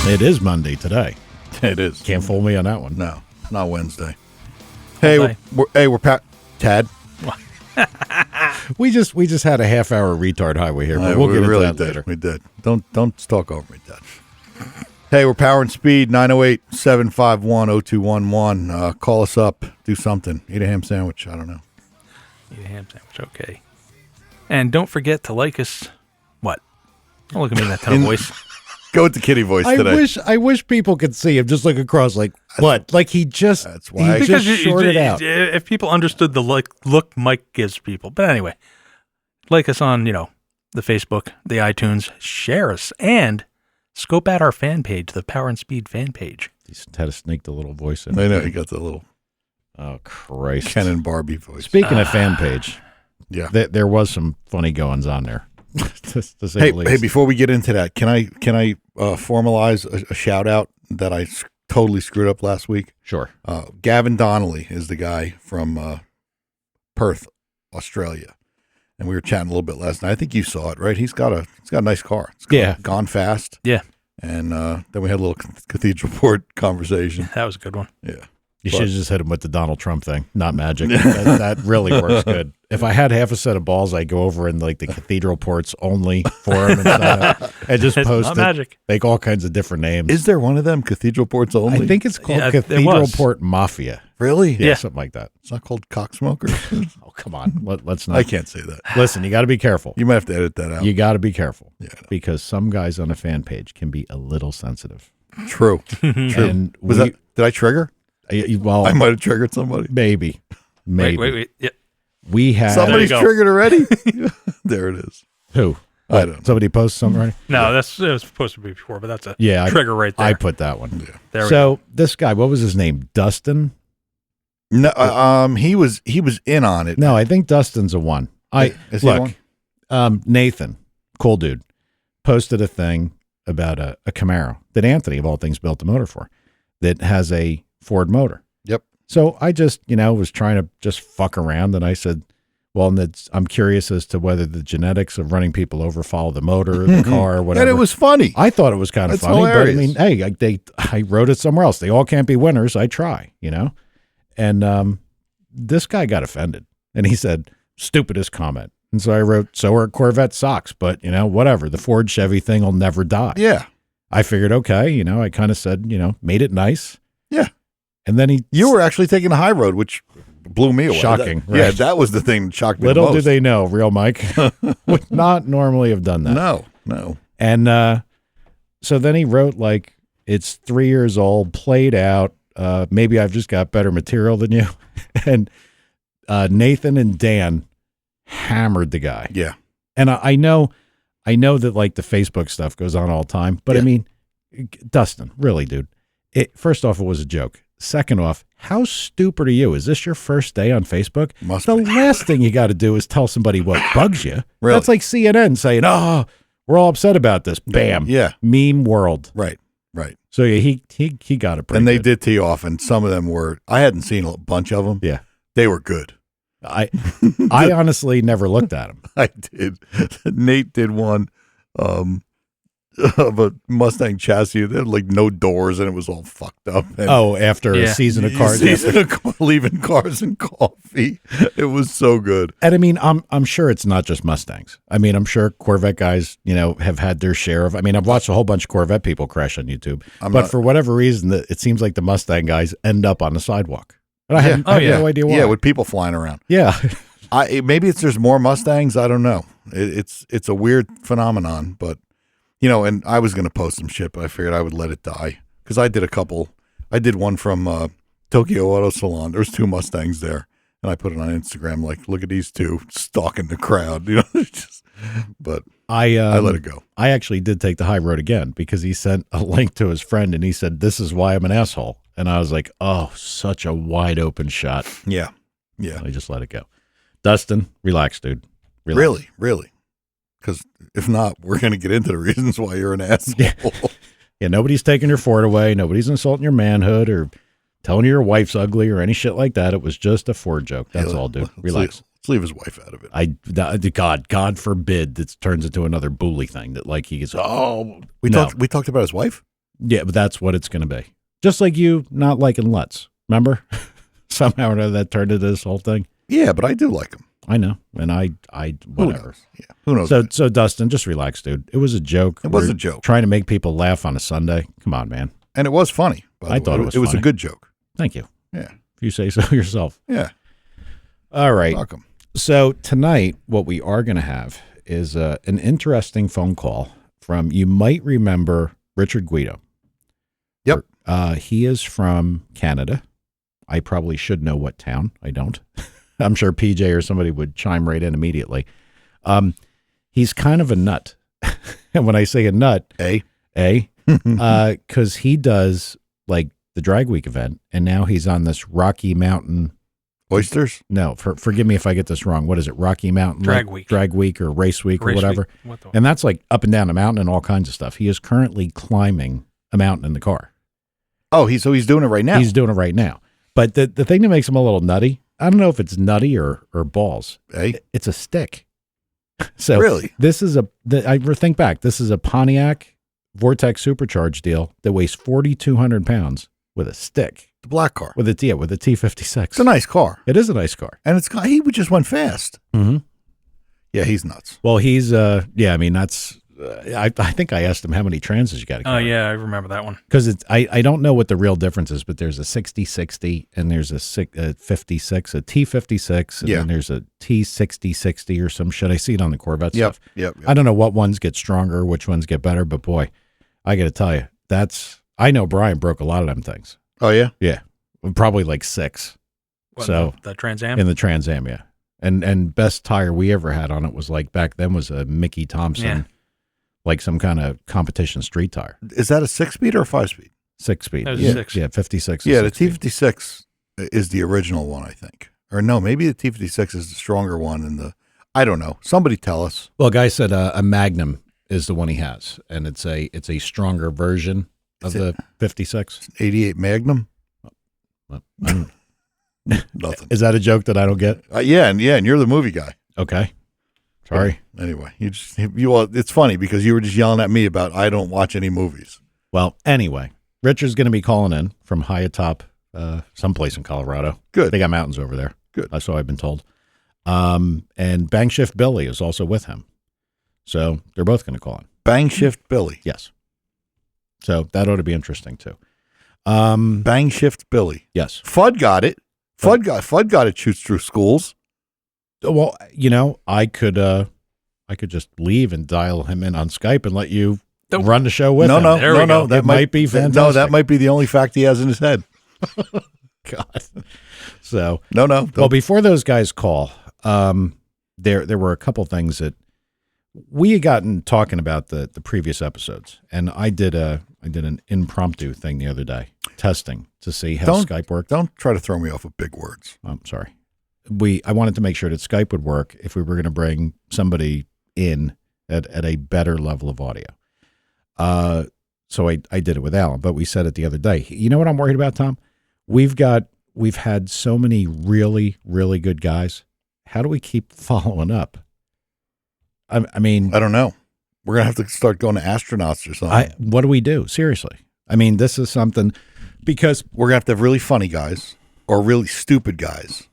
It is Monday today. It is. Can't fool me on that one. No, not Wednesday. Hey, we're Tad. We just had a half-hour retard highway here, but we'll get into that later. We did. Don't talk over me, Tad. Hey, we're Power and Speed, 908-751-0211. Call us up. Do something. Eat a ham sandwich. I don't know. Eat a ham sandwich. Okay. And don't forget to like us. What? Don't look at me in that tone of voice. Go with the kitty voice today. I wish people could see him just look across like, what? Like he just, that's why he just shorted out. If people understood the look Mike gives people. But anyway, like us on, the Facebook, the iTunes, share us, and scope out our fan page, the Power and Speed fan page. He had to sneak the little voice in. I know, he got the little Christ. Ken and Barbie voice. Speaking of fan page, yeah, there was some funny goings on there. to say the least. Hey, before we get into that, can I formalize a shout out that I totally screwed up last week? Sure. Gavin Donnelly is the guy from Perth, Australia. And we were chatting a little bit last night. I think you saw it, right? He's got a nice car. It's gone fast. Yeah. And then we had a little Cathedral Port conversation. That was a good one. Yeah. You should have just hit him with the Donald Trump thing, not magic. that really works good. If I had half a set of balls, I'd go over in like the Cathedral Ports only forum and just post it. Magic. Make all kinds of different names. Is there one of them, Cathedral Ports only? I think it's called Cathedral Port Mafia. Really? Yeah, something like that. It's not called Cocksmokers? Oh, come on. Let's not. I can't say that. Listen, you got to be careful. You might have to edit that out. You got to be careful. Yeah, because some guys on a fan page can be a little sensitive. True. And did I trigger? Well, I might have triggered somebody. Maybe. Wait. Yeah. We had somebody's triggered already. There it is. Who? I don't know. Somebody posted something already? No, it was supposed to be before, but that's a trigger right there. I put that one. Yeah. There we go. This guy, what was his name? Dustin? No, he was in on it. No, I think Dustin's a one. Is he one? Nathan, cool dude, posted a thing about a Camaro that Anthony, of all things, built the motor for, that has a Ford motor. Yep. So I just, was trying to just fuck around, and I said, well, I'm curious as to whether the genetics of running people over follow the motor, the car, or whatever. And it was funny. I thought it was kind of funny, hilarious. But I mean, hey, I wrote it somewhere else. They all can't be winners. I try, And this guy got offended, and he said, stupidest comment. And so I wrote, so are Corvette socks, but, whatever. The Ford Chevy thing will never die. Yeah. I figured, okay, I kind of said, made it nice. Yeah. And then you were actually taking the high road, which blew me away. Shocking. Right? Yeah, that was the thing that shocked me Little the most. did they know, real Mike would not normally have done that. No. And so then he wrote, like, it's 3 years old, played out. Maybe I've just got better material than you. And Nathan and Dan hammered the guy. Yeah. And I know that, like, the Facebook stuff goes on all the time, but I mean, Dustin, really, dude. First off, it was a joke. Second off, how stupid are you? Is this your first day on Facebook? Must the be. last thing you got to do is tell somebody what bugs you. Really? That's like CNN saying, oh, we're all upset about this. Bam. Yeah. Meme world. Right. So yeah, he got it pretty And they good. did tee off, and some of them were, I hadn't seen a bunch of them. Yeah. They were good. I honestly never looked at him. I did. Nate did one of a Mustang chassis that had like no doors and it was all fucked up. And After a season of cars. Leaving cars and coffee. It was so good. And I mean, I'm sure it's not just Mustangs. I mean, I'm sure Corvette guys, have had their share of. I mean, I've watched a whole bunch of Corvette people crash on YouTube, for whatever reason, it seems like the Mustang guys end up on the sidewalk. And I have no idea why. Yeah, with people flying around. Yeah. Maybe there's more Mustangs. I don't know. It's a weird phenomenon, but and I was going to post some shit, but I figured I would let it die because I did a couple. I did one from Tokyo Auto Salon. There was 2 Mustangs there, and I put it on Instagram. Like, look at these 2 stalking the crowd. But I let it go. I actually did take the high road again because he sent a link to his friend, and he said, "This is why I'm an asshole." And I was like, "Oh, such a wide open shot." Yeah. I just let it go. Dustin, relax, dude. Relax. Really. Because if not, we're going to get into the reasons why you're an asshole. Yeah, nobody's taking your Ford away. Nobody's insulting your manhood or telling you your wife's ugly or any shit like that. It was just a Ford joke. That's all, dude. Relax. Let's leave his wife out of it. God forbid that turns into another bully thing that like he gets, we talked about his wife? Yeah, but that's what it's going to be. Just like you not liking Lutz. Remember? Somehow or another that turned into this whole thing. Yeah, but I do like him. I know. And I whatever. Who knows? So Dustin, just relax, dude. It was a joke. It was a joke. Trying to make people laugh on a Sunday. Come on, man. And it was funny. I thought it was It was a funny. good joke. Thank you. Yeah. If you say so yourself. Yeah. All right. Welcome. So tonight, what we are going to have is an interesting phone call from, you might remember, Richard Guido. Yep. He is from Canada. I probably should know what town. I don't. I'm sure PJ or somebody would chime right in immediately. He's kind of a nut. And when I say a nut, because he does like the Drag Week event, and now he's on this Rocky Mountain. Oysters? No, forgive me if I get this wrong. What is it? Rocky Mountain Drag Week or Race Week or whatever. And that's like up and down a mountain and all kinds of stuff. He is currently climbing a mountain in the car. Oh, so he's doing it right now. He's doing it right now. But the thing that makes him a little nutty, I don't know if it's nutty or balls. It's a stick. So really, this is I think back. This is a Pontiac Vortex Supercharged deal that weighs 4,200 pounds with a stick. the black car with a T56. It's a nice car, It is a nice car, and he just went fast. Mm-hmm. Yeah, he's nuts. Well, he's I mean that's. I think I asked him how many transes you got to carry. Oh, yeah, I remember that one. Because I don't know what the real difference is, but there's a 60-60 and there's a 56, a T56, and then there's a T60-60 or some shit. I see it on the Corvette stuff. Yep. I don't know what ones get stronger, which ones get better, but boy, I got to tell you, I know Brian broke a lot of them things. Oh, yeah? Yeah, probably like 6. What, so the Trans Am? In the Trans Am, yeah. And best tire we ever had on it was like back then was a Mickey Thompson. Yeah. Like some kind of competition street tire. Is that a 6-speed or a 5-speed? 6-speed. That was Yeah, 6. yeah, 56. Yeah, the T56 is the original one, I think. Or no, maybe the T56 is the stronger one. And I don't know. Somebody tell us. Well, a guy said a Magnum is the one he has, and it's a stronger version of the 56. 88 Magnum? Well, Nothing. Is that a joke that I don't get? Yeah, and you're the movie guy. Okay. Sorry. Anyway, it's funny because you were just yelling at me about I don't watch any movies. Well, anyway, Richard's going to be calling in from high atop someplace in Colorado. Good. They got mountains over there. Good. That's what I've been told. And Bang Shift Billy is also with him. So they're both going to call in. Bang Shift Billy. Yes. So that ought to be interesting too. Bang Shift Billy. Yes. Fudd got it. Fudd got it. Shoots through schools. Well, I could just leave and dial him in on Skype and let you run the show with him. No. That might be fantastic. No, that might be the only fact he has in his head. God. So no. Well, before those guys call, there were a couple things that we had gotten talking about the previous episodes, and I did an impromptu thing the other day, testing to see how Skype worked. Don't try to throw me off with big words. I'm sorry. I wanted to make sure that Skype would work if we were going to bring somebody in at a better level of audio. So I did it with Alan, but we said it the other day. You know what I'm worried about, Tom? We've had so many really, really good guys. How do we keep following up? I mean, I don't know. We're going to have to start going to astronauts or something. What do we do? Seriously. I mean, this is something because we're going to have really funny guys or really stupid guys.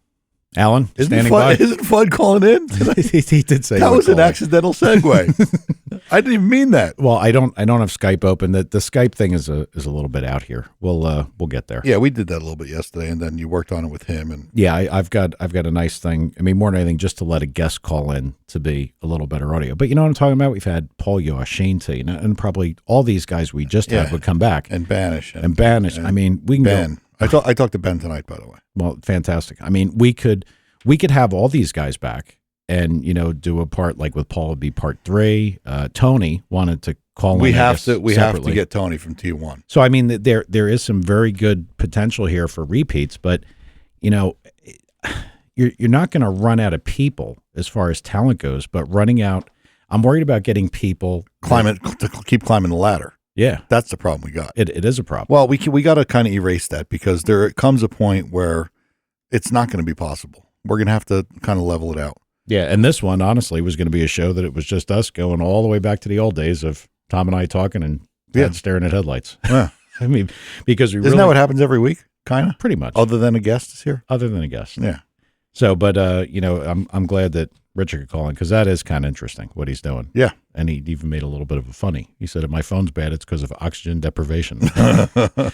Alan, isn't Fudd calling in? he did say that was an accidental segue. I didn't even mean that. Well, I don't have Skype open. The Skype thing is a little bit out here. We'll get there. Yeah, we did that a little bit yesterday, and then you worked on it with him. And yeah, I've got a nice thing. I mean, more than anything, just to let a guest call in to be a little better audio. But you know what I'm talking about? We've had Paul Yosh, Shane T, and probably all these guys we just had would come back and Banish and Banish. I mean, we can Ben. go. I talked to Ben tonight, by the way. Well, fantastic. I mean, we could have all these guys back and, do a part like with Paul would be part 3. Tony wanted to call in. We have to get Tony from T1. So, I mean, there is some very good potential here for repeats, but, you're not going to run out of people as far as talent goes, but running out, I'm worried about getting people to keep climbing the ladder. Yeah. That's the problem we got. It is a problem. Well, we got to kind of erase that because there comes a point where it's not going to be possible. We're going to have to kind of level it out. Yeah, and this one, honestly, was going to be a show that it was just us going all the way back to the old days of Tom and I talking and Dad staring at headlights. Yeah. I mean, because we Isn't that what happens every week? Kind of? pretty much Other than a guest is here? other than a guest. Yeah. So, but I'm glad that Richard could call in because that is kind of interesting what he's doing. Yeah. And he even made a little bit of a funny. He said, if my phone's bad, it's because of oxygen deprivation.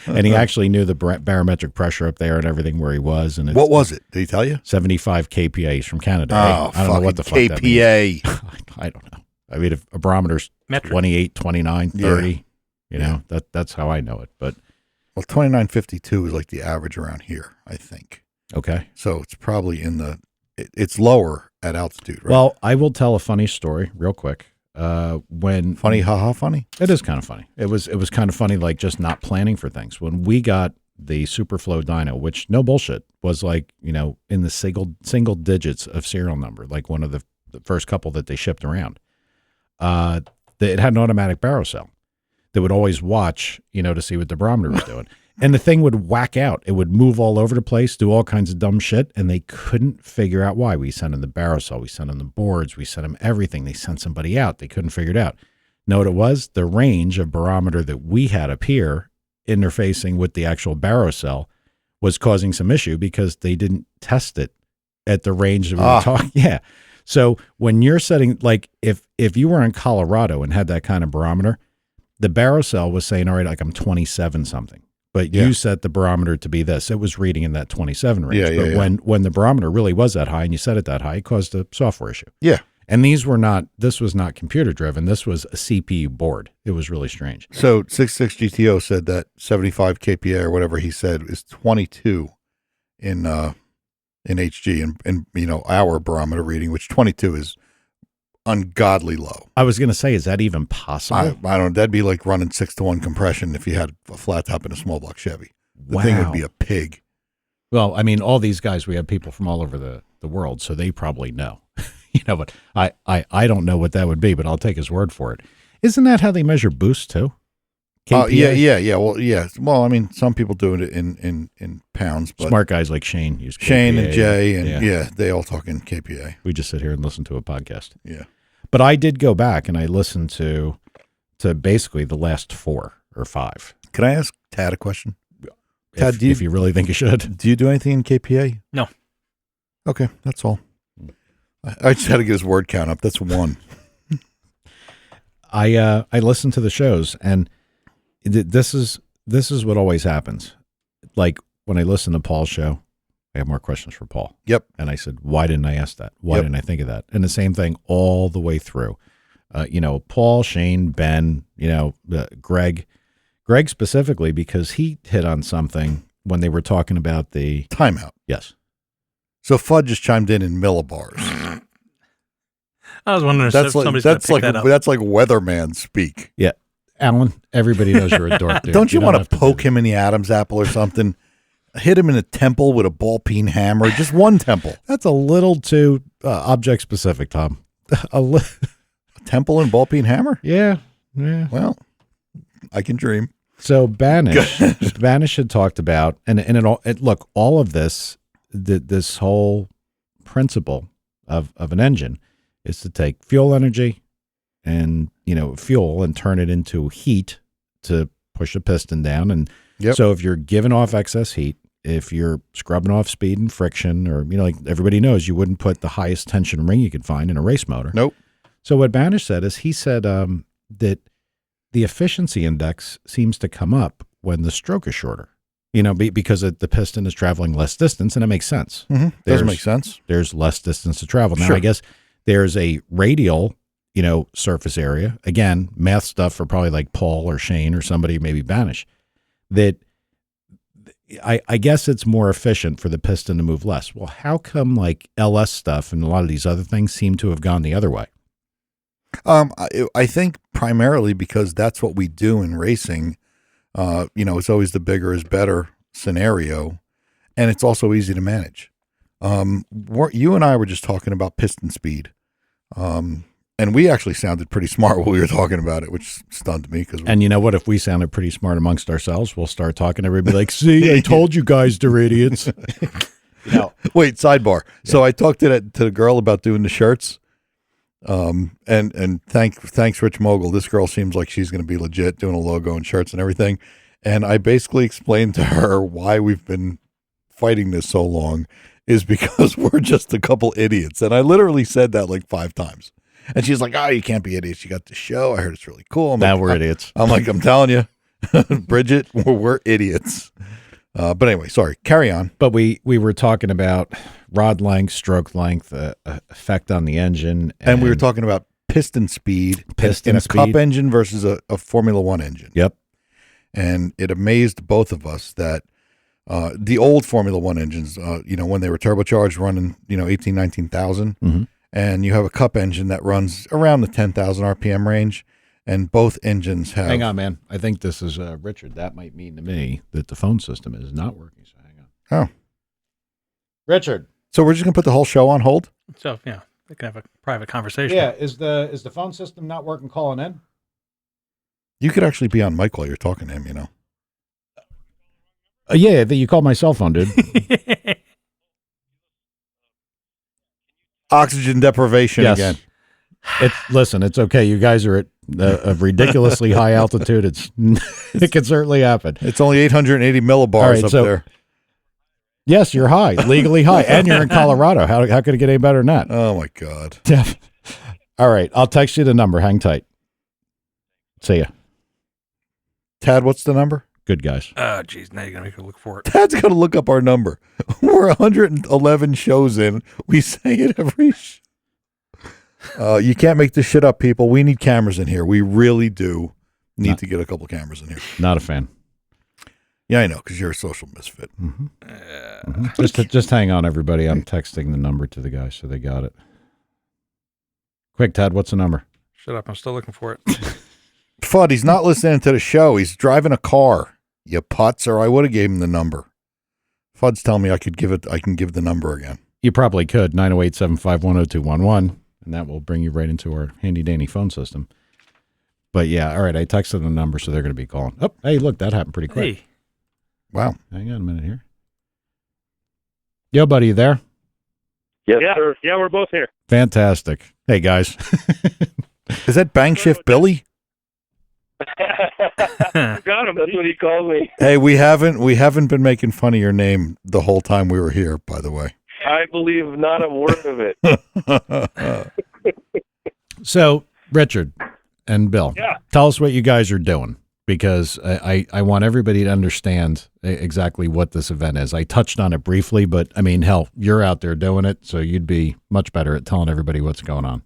And he actually knew the barometric pressure up there and everything where he was. And it's What was it? Did he tell you? 75 kPa. He's from Canada. Oh, I don't know what the fuck that means. KPA. I don't know. I mean, if a barometer's Metric. 28, 29, 30, that's how I know it. But Well, 2952 is like the average around here, I think. okay. So it's probably it's lower at altitude, right? Well, I will tell a funny story real quick. When funny, haha, funny. it is kind of funny. It was kind of funny, like just not planning for things. When we got the Superflow dyno, which no bullshit was like, in the single digits of serial number, like one of the first couple that they shipped around. It had an automatic baro cell that would always watch, to see what the barometer was doing. And the thing would whack out. It would move all over the place, do all kinds of dumb shit, and they couldn't figure out why. We sent them the baro cell, we sent them the boards, we sent them everything. They sent somebody out. They couldn't figure it out. Know what it was? The range of barometer that we had up here interfacing with the actual baro cell was causing some issue because they didn't test it at the range that we were talking. Yeah. So when you're setting, like if you were in Colorado and had that kind of barometer, the baro cell was saying, all right, like I'm 27 something, but you set the barometer to be this. It was reading in that 27 range. But when the barometer really was that high and you set it that high, it caused a software issue. Yeah. And this was not computer driven. This was a CPU board. It was really strange. So 66GTO said that 75 kPa or whatever he said is 22 in HG and our barometer reading, which 22 is ungodly low. I was going to say, is that even possible? I don't know. That'd be like running 6-to-1 compression if you had a flat top in a small block Chevy. The thing would be a pig. Well, I mean, all these guys, we have people from all over the world, so they probably know. But I don't know what that would be, but I'll take his word for it. Isn't that how they measure boost too? Yeah. Well, yeah. Well, I mean, some people do it in pounds, but smart guys like Shane use KPA. Shane and Jay, and they all talk in KPA. We just sit here and listen to a podcast. Yeah. But I did go back and I listened to basically the last 4 or 5. Can I ask Tad a question? Tad, if you really think you should. Do you do anything in KPA? No. Okay, that's all. I just had to get his word count up. That's 1. I listened to the shows, and this is what always happens. Like when I listen to Paul's show, I have more questions for Paul. Yep. And I said, why didn't I ask that? Why didn't I think of that? And the same thing all the way through. Paul, Shane, Ben, Greg specifically, because he hit on something when they were talking about the timeout. Yes. So Fudd just chimed in millibars. I was wondering if somebody's that's pick that up. That's like weatherman speak. Yeah. Alan, everybody knows you're a dork, dude. Don't you want to poke him in the Adam's apple or something? Hit him in the temple with a ball-peen hammer. Just one temple. That's a little too object specific, Tom. A temple and ball-peen hammer? Yeah. Well, I can dream. So Banish had talked about, look, all of this, this whole principle of an engine is to take fuel energy and, fuel and turn it into heat to push a piston down. And so if you're giving off excess heat, if you're scrubbing off speed and friction, or, like everybody knows, you wouldn't put the highest tension ring you could find in a race motor. Nope. So what Banish said is he said that the efficiency index seems to come up when the stroke is shorter, because the piston is traveling less distance, and it makes sense. Mm-hmm. Doesn't make sense. There's less distance to travel. Now, Sure. I guess there's a radial, surface area. Again, math stuff for probably like Paul or Shane or somebody, maybe Banish, that I guess it's more efficient for the piston to move less. Well, how come like LS stuff and a lot of these other things seem to have gone the other way? I think primarily because that's what we do in racing. It's always the bigger is better scenario, and it's also easy to manage. You and I were just talking about piston speed, and we actually sounded pretty smart when we were talking about it, which stunned me. And you know what? If we sounded pretty smart amongst ourselves, we'll start talking. Everybody like, see, I told you guys they're idiots. Wait, sidebar. Yeah. So I talked to the girl about doing the shirts. And thanks, Rich Mogul. This girl seems like she's going to be legit, doing a logo and shirts and everything. And I basically explained to her why we've been fighting this so long is because we're just a couple idiots. And I literally said that like 5 times. And she's like, "Oh, you can't be idiots. You got the show. I heard it's really cool." Now like, we're idiots. I'm like, I'm telling you, Bridget, we're idiots. But anyway, sorry. Carry on. But we were talking about rod length, stroke length, effect on the engine. And we were talking about piston speed Piston in a speed. Cup engine versus a Formula One engine. Yep. And it amazed both of us that the old Formula One engines, when they were turbocharged running, 18, 19,000, Mhm. and you have a Cup engine that runs around the 10,000 RPM range, and both engines have... Hang on, man. I think this is Richard. That might mean to me that the phone system is not working. So hang on. Oh. Richard. So we're just going to put the whole show on hold? So, yeah, they can have a private conversation. Yeah, is the phone system not working calling in? You could actually be on mic while you're talking to him, Yeah, you called my cell phone, dude. Oxygen deprivation Yes. again. Listen, it's okay. You guys are at a ridiculously high altitude. It can certainly happen. It's only 880 millibars All right, up so- there. Yes, you're high, legally high, and you're in Colorado. How could it get any better than that? Oh, my God. All right, I'll text you the number. Hang tight. See ya. Tad, what's the number? Good guys. Oh, geez, now you're going to make her look for it. Tad's got to look up our number. We're 111 shows in. We say it every you can't make this shit up, people. We need cameras in here. We really do need to get a couple cameras in here. Not a fan. Yeah, I know, because you're a social misfit. Mm-hmm. Just hang on, everybody. I'm texting the number to the guys, so they got it. Quick, Tad, what's the number? Shut up. I'm still looking for it. Fudd, he's not listening to the show. He's driving a car. You putz, or I would have gave him the number. Fudd's telling me I can give the number again. You probably could, 908-751-0211, and that will bring you right into our handy-dandy phone system. But yeah, all right, I texted the number, so they're going to be calling. Oh, hey, look, that happened pretty quick. Hey, Wow. Hang on a minute here. Yo, buddy, you there? Yes, sir. Yeah, we're both here. Fantastic. Hey, guys. Is that Bang Shift Billy? Got him. That's what he called me. Hey, we haven't been making fun of your name the whole time we were here, by the way. I believe not a word of it. So, Richard and Bill, Yeah. tell us what you guys are doing, because I want everybody to understand exactly what this event is. I touched on it briefly, but I mean, hell, you're out there doing it, so you'd be much better at telling everybody what's going on.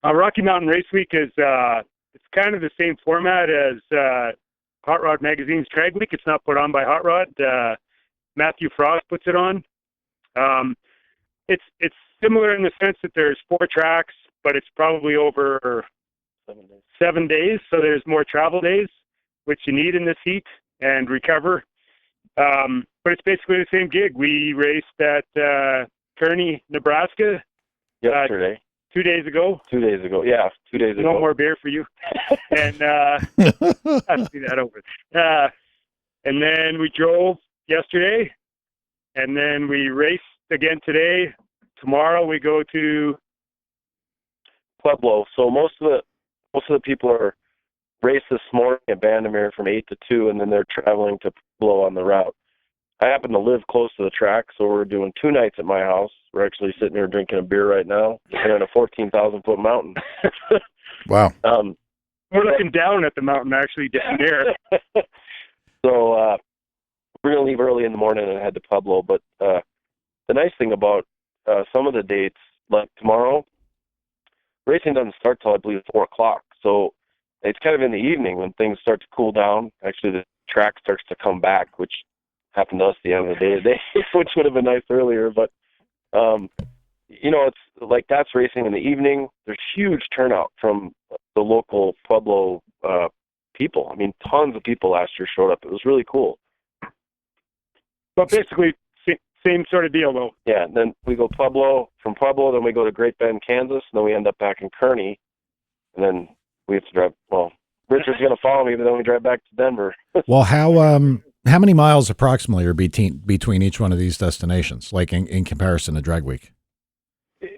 Rocky Mountain Race Week is it's kind of the same format as Hot Rod Magazine's Drag Week. It's not put on by Hot Rod. Matthew Frost puts it on. It's similar in the sense that there's 4 tracks, but it's probably over 7 days. So there's more travel days, which you need in this heat, and recover. But it's basically the same gig. We raced at Kearney, Nebraska. Yesterday. 2 days ago. 2 days ago. Yeah, 2 days ago. No more beer for you. And I see that over. And then we drove yesterday, and then we raced again today. Tomorrow we go to Pueblo. So most of the people are raced this morning at Bandamere from 8 to 2, and then they're traveling to Pueblo on the route. I happen to live close to the track, so we're doing 2 nights at my house. We're actually sitting here drinking a beer right now, and on a 14,000-foot mountain. Wow. We're looking down at the mountain, actually, down there. So we're going to leave early in the morning and head to Pueblo. But the nice thing about some of the dates, like tomorrow, racing doesn't start till I believe 4 o'clock. So it's kind of in the evening when things start to cool down. Actually, the track starts to come back, which happened to us the end of the day today, which would have been nice earlier. But, it's like that's racing in the evening. There's huge turnout from the local Pueblo people. I mean, tons of people last year showed up. It was really cool. But basically, same sort of deal, though. Yeah, and then we go Pueblo. From Pueblo, then we go to Great Bend, Kansas, and then we end up back in Kearney. And then we have to drive, Richard's going to follow me, but then we drive back to Denver. Well, how many miles approximately are between each one of these destinations, like in comparison to Drag Week?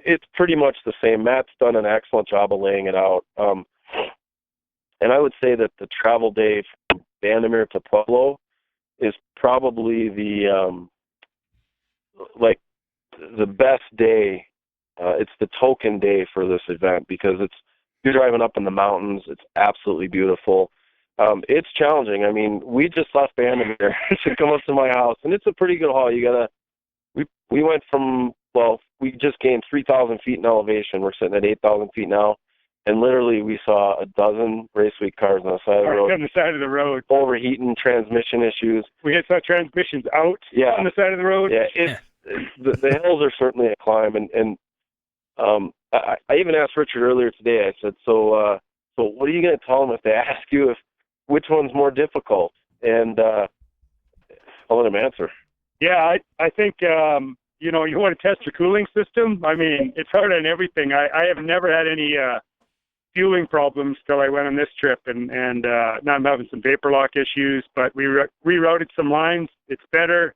It's pretty much the same. Matt's done an excellent job of laying it out. And I would say that the travel day from Vandermeer to Pueblo is probably the best day. It's the token day for this event because you're driving up in the mountains. It's absolutely beautiful. It's challenging. I mean, we just left Vandermeer to come up to my house, and it's a pretty good haul. We went from, we just gained 3,000 feet in elevation. We're sitting at 8,000 feet now. And literally, we saw a dozen race week cars on the side of the road. On the side of the road. Overheating, transmission issues. We had saw transmissions out on the side of the road. Yeah, the hills are certainly a climb. And I even asked Richard earlier today, I said, so what are you going to tell them if they ask you which one's more difficult? And I'll let him answer. Yeah, I think, you want to test your cooling system. I mean, it's hard on everything. I have never had any fueling problems till I went on this trip, and now I'm having some vapor lock issues, but we rerouted some lines. It's better.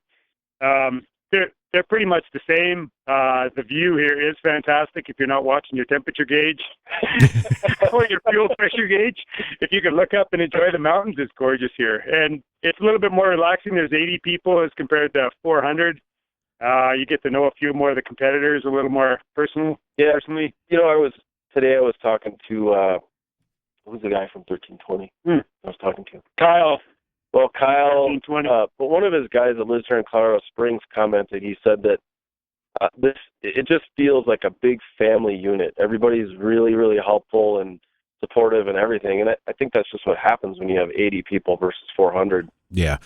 They're pretty much the same. The view here is fantastic if you're not watching your temperature gauge or your fuel pressure gauge. If you can look up and enjoy the mountains, it's gorgeous here. And it's a little bit more relaxing. There's 80 people as compared to 400. You get to know a few more of the competitors a little more personally. Today I was talking to, who's the guy from 1320? I was talking to? Kyle. Well, Kyle, but one of his guys that lives here in Colorado Springs commented, he said that it just feels like a big family unit. Everybody's really, really helpful and supportive and everything. And I think that's just what happens when you have 80 people versus 400. Yeah.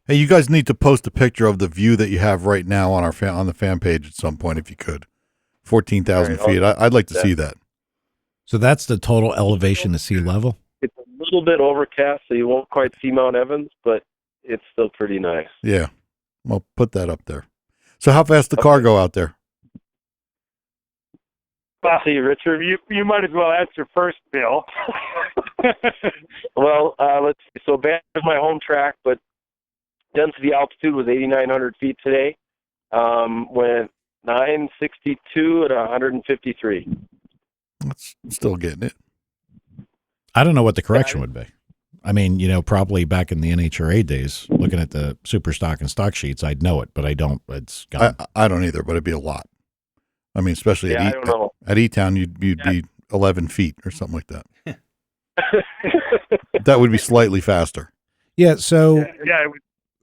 Hey, you guys need to post a picture of the view that you have right now on on the fan page at some point, if you could. 14,000 feet. I'd like to see that. So that's the total elevation to sea level? It's a little bit overcast, so you won't quite see Mount Evans, but it's still pretty nice. Yeah. Well, put that up there. So how fast the car go out there? Well, see, Richard, you might as well answer first, Bill. Well, let's see. So Banff is my home track, but density altitude was 8,900 feet today. Went 962 at 153. That's still getting it. I don't know what the correction would be. I mean, probably back in the NHRA days, looking at the super stock and stock sheets, I'd know it, but I don't. It's gone. I don't either, but it'd be a lot. I mean, especially at E-Town, you'd be 11 feet or something like that. That would be slightly faster. Yeah. So, Yeah.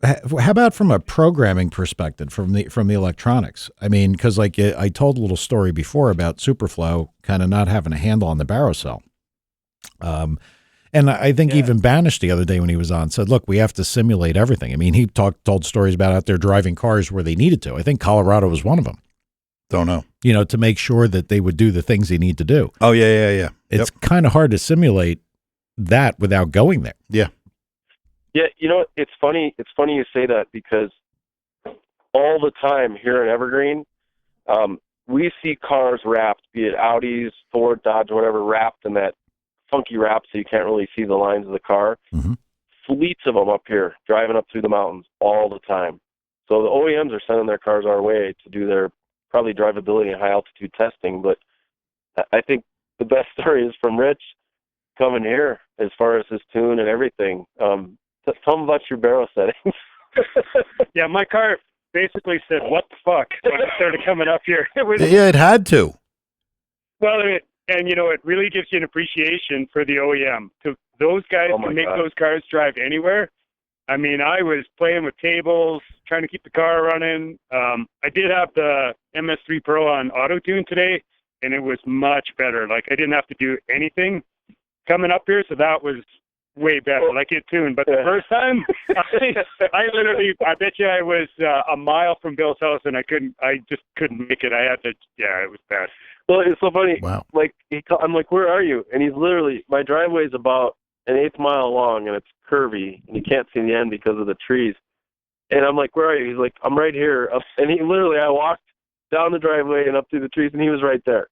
How about from a programming perspective, from the electronics? I mean, because I told a little story before about Superflow kind of not having a handle on the barocell. And I think even Banish the other day when he was on said, look, we have to simulate everything. I mean, he told stories about out there driving cars where they needed to. I think Colorado was one of them. Don't know. To make sure that they would do the things they need to do. Oh, yeah. It's kind of hard to simulate that without going there. Yeah. Yeah, it's funny. It's funny you say that because all the time here in Evergreen, we see cars wrapped, be it Audis, Ford, Dodge, whatever, wrapped in that funky wrap so you can't really see the lines of the car. Mm-hmm. Fleets of them up here driving up through the mountains all the time. So the OEMs are sending their cars our way to do their probably drivability and high altitude testing. But I think the best story is from Rich coming here as far as his tune and everything. Tell them about your barrel settings. Yeah, my car basically said, what the fuck, when it started coming up here. It had to. Well, it really gives you an appreciation for the OEM. To those guys who make those cars drive anywhere. I mean, I was playing with tables, trying to keep the car running. I did have the MS3 Pro on auto-tune today, and it was much better. Like, I didn't have to do anything coming up here, so that was way better, like it tuned. But the first time, I bet you I was a mile from Bill's house, and I just couldn't make it. It was bad. Well, it's so funny. Wow. Like, I'm like, where are you? And he's literally, my driveway is about an 1/8 mile long, and it's curvy, and you can't see the end because of the trees. And I'm like, where are you? He's like, I'm right here. And I walked down the driveway and up through the trees, and he was right there.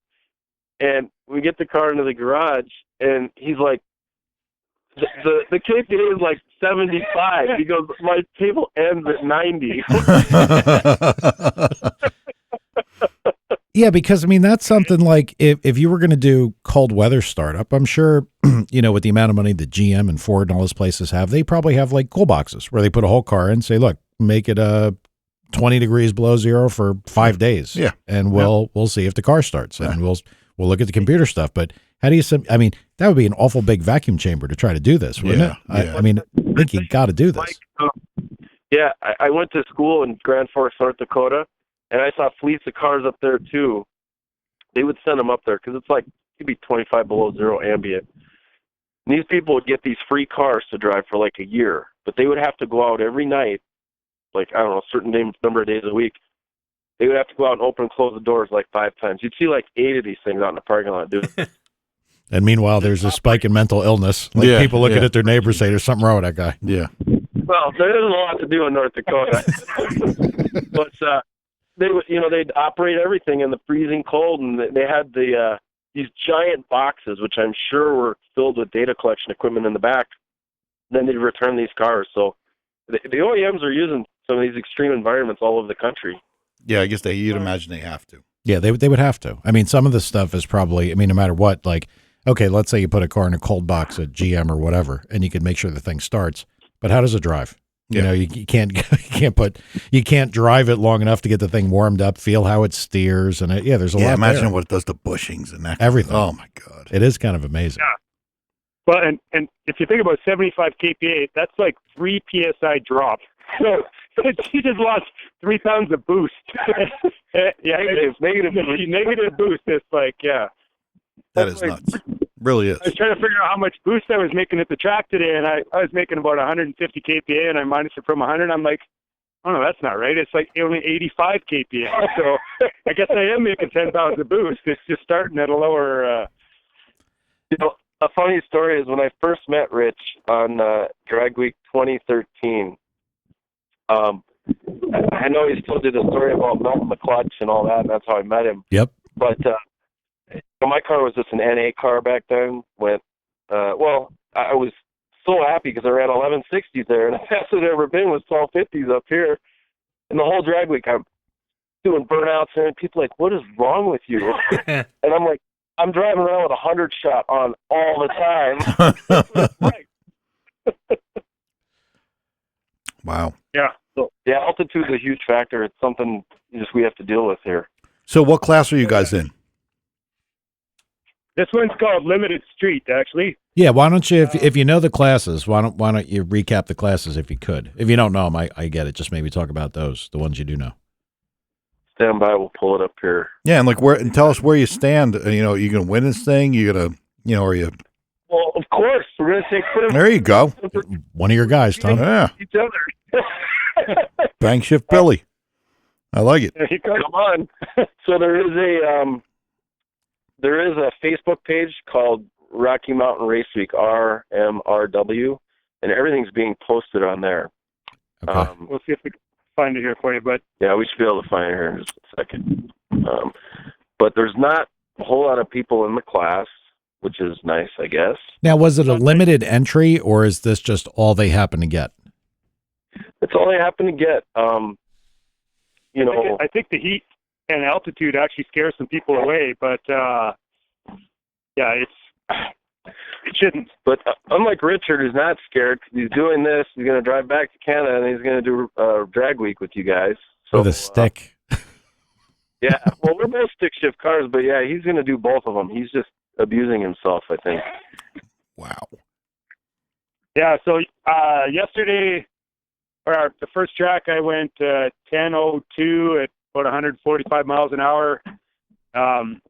And we get the car into the garage, and he's like, the KPA is like 75. He goes, my table ends at 90. Yeah, because I mean that's something like if you were going to do cold weather startup, I'm sure with the amount of money that GM and Ford and all those places have, they probably have like cool boxes where they put a whole car in and say, look, make it 20 degrees below zero for 5 days. Yeah. And we'll see if the car starts and we'll look at the computer stuff. But how do you, I mean, that would be an awful big vacuum chamber to try to do this, wouldn't it? Yeah. I mean, I think you got to do this. Yeah, I went to school in Grand Forks, North Dakota, and I saw fleets of cars up there too. They would send them up there because it's like it could be 25 below zero ambient. And these people would get these free cars to drive for like a year, but they would have to go out every night, like I don't know, a certain number of days a week. They would have to go out and open and close the doors like 5 times. You'd see like 8 of these things out in the parking lot, dude. And meanwhile, there's a spike in mental illness. Like people looking at their neighbors say, there's something wrong with that guy. Yeah. Well, there isn't a lot to do in North Dakota. But they would, they'd operate everything in the freezing cold, and they had these giant boxes, which I'm sure were filled with data collection equipment in the back. Then they'd return these cars. So the OEMs are using some of these extreme environments all over the country. Yeah, I guess you'd imagine they have to. Yeah, they would have to. I mean, some of the stuff is probably, I mean, no matter what, like, okay, let's say you put a car in a cold box at GM or whatever, and you can make sure the thing starts. But how does it drive? Yeah. You can't drive it long enough to get the thing warmed up, feel how it steers, and there's a lot. Imagine there. what it does to bushings and that. Everything. Oh my God, it is kind of amazing. Yeah. Well, and if you think about 75 kPa, that's like 3 psi drop. So she just lost 3 pounds of boost. Yeah, negative boost. It's like, yeah. That is nuts. Really is. I was trying to figure out how much boost I was making at the track today, and I was making about 150 kPa, and I minus it from 100. I'm like, oh no, that's not right. It's like only 85 kPa. So I guess I am making 10 pounds of boost. It's just starting at a lower. A funny story is when I first met Rich on Drag Week 2013. I know he still did a story about melting the clutch and all that, and that's how I met him. Yep. But my car was just an NA car back then. I was so happy because I ran 1160s there, and the fastest I'd ever been was 1250s up here. And the whole drag week, I'm doing burnouts, and people are like, what is wrong with you? And I'm like, I'm driving around with 100 shot on all the time. Right. Wow. Yeah. So, yeah, altitude is a huge factor. It's something we have to deal with here. So what class are you guys in? This one's called Limited Street, actually. Yeah, why don't you, if you know the classes, why don't you recap the classes if you could? If you don't know them, I get it. Just maybe talk about those, the ones you do know. Stand by, we'll pull it up here. Yeah, and tell us where you stand. You gonna win this thing? You gonna, are you? Well, of course, we're gonna take. There you go. One of your guys, Tom. Yeah. Each other. Bank Shift Billy. I like it. Come on. So there is a Facebook page called Rocky Mountain Race Week, RMRW, and everything's being posted on there. Okay. We'll see if we can find it here for you, but yeah, we should be able to find it here in just a second. But there's not a whole lot of people in the class, which is nice, I guess. Now, was it a limited entry, or is this just all they happen to get? It's all they happen to get. I think the heat and altitude actually scares some people away, but it shouldn't. But unlike Richard, who's not scared, because he's doing this, he's going to drive back to Canada, and he's going to do drag week with you guys. So, With a stick. Yeah, well, we're both stick shift cars, but yeah, he's going to do both of them. He's just abusing himself, I think. Wow. Yeah, so yesterday, or the first track, I went 10:02 at about 145 miles an hour. And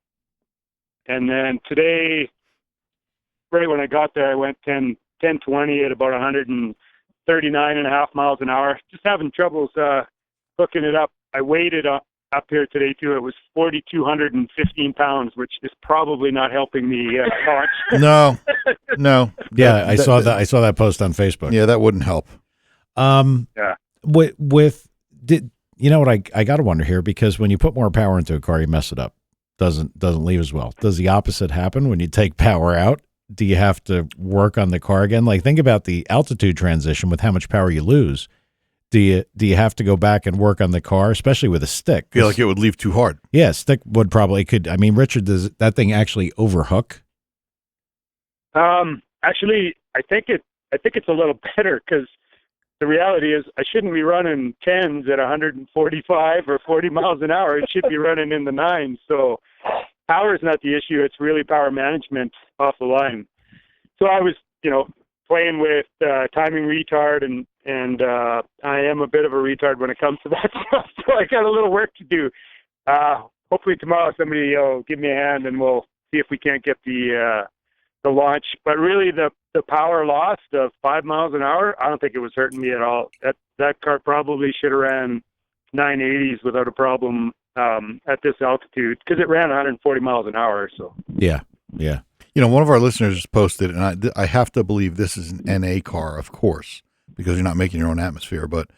then today, right when I got there, I went 10:20 at about 139.5 miles an hour. Just having troubles hooking it up. I weighed up here today too. It was 4,215 pounds, which is probably not helping me much. No. Yeah, I saw that. I saw that post on Facebook. Yeah, that wouldn't help. Yeah. You know what I got to wonder here, because when you put more power into a car, you mess it up. Doesn't leave as well. Does the opposite happen when you take power out? Do you have to work on the car again? Like, think about the altitude transition with how much power you lose. do you have to go back and work on the car, especially with a stick? Feel like it would leave too hard. Yeah, stick would probably could. I mean, Richard, does that thing actually overhook? Actually, I think it's a little better because the reality is I shouldn't be running 10s at 145 or 40 miles an hour. It should be running in the 9s. So power is not the issue. It's really power management off the line. So I was, playing with timing retard, and I am a bit of a retard when it comes to that stuff. So I got a little work to do. Hopefully tomorrow somebody will give me a hand, and we'll see if we can't get the launch. But really, the power lost of 5 miles an hour, I don't think it was hurting me at all. That car probably should have ran 980s without a problem at this altitude, because it ran 140 miles an hour. So Yeah. One of our listeners posted, and I have to believe this is an NA car, of course, because you're not making your own atmosphere. But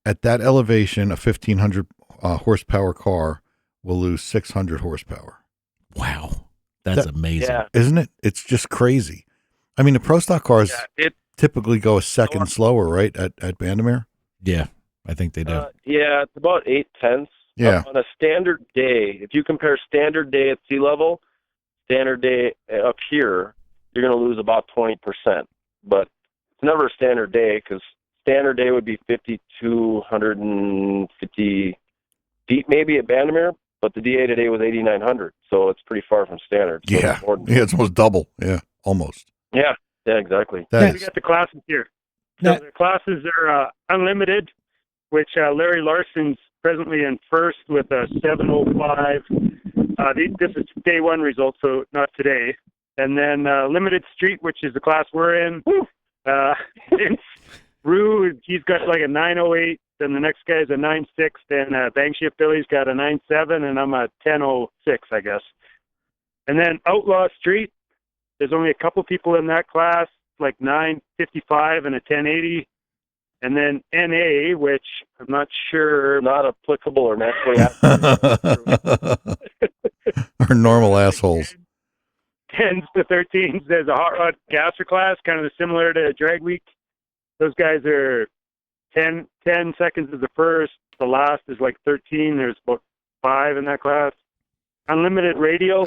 at that elevation, a 1,500 horsepower car will lose 600 horsepower. Wow, that's amazing, Isn't it? It's just crazy. I mean, the pro stock cars typically go a second slower, right? At Bandamere. Yeah, I think they do. It's about 8/10. Yeah. On a standard day, if you compare standard day at sea level, standard day up here, you're going to lose about 20%. But it's never a standard day, because standard day would be 5,250 feet maybe at Bandamere, but the DA today was 8,900, so it's pretty far from standard. So It's almost double. Yeah, almost. Yeah, exactly. We got the classes here. So the classes are unlimited, which Larry Larson's presently in first with a 705. This is day one results, so not today. And then limited street, which is the class we're in. Vince Rue, he's got like a 908. Then the next guy's a 9.6. Then Bankship Billy's got a 9.7, and I'm a 10.06, I guess. And then Outlaw Street, there's only a couple people in that class, like 9.55 and a 10.80. And then NA, which I'm not sure. Not applicable or naturally Or normal assholes. 10s to 13s. There's a hot rod gasser class, kind of similar to drag week. Those guys are 10 seconds is the first. The last is like 13. There's about 5 in that class. Unlimited radial.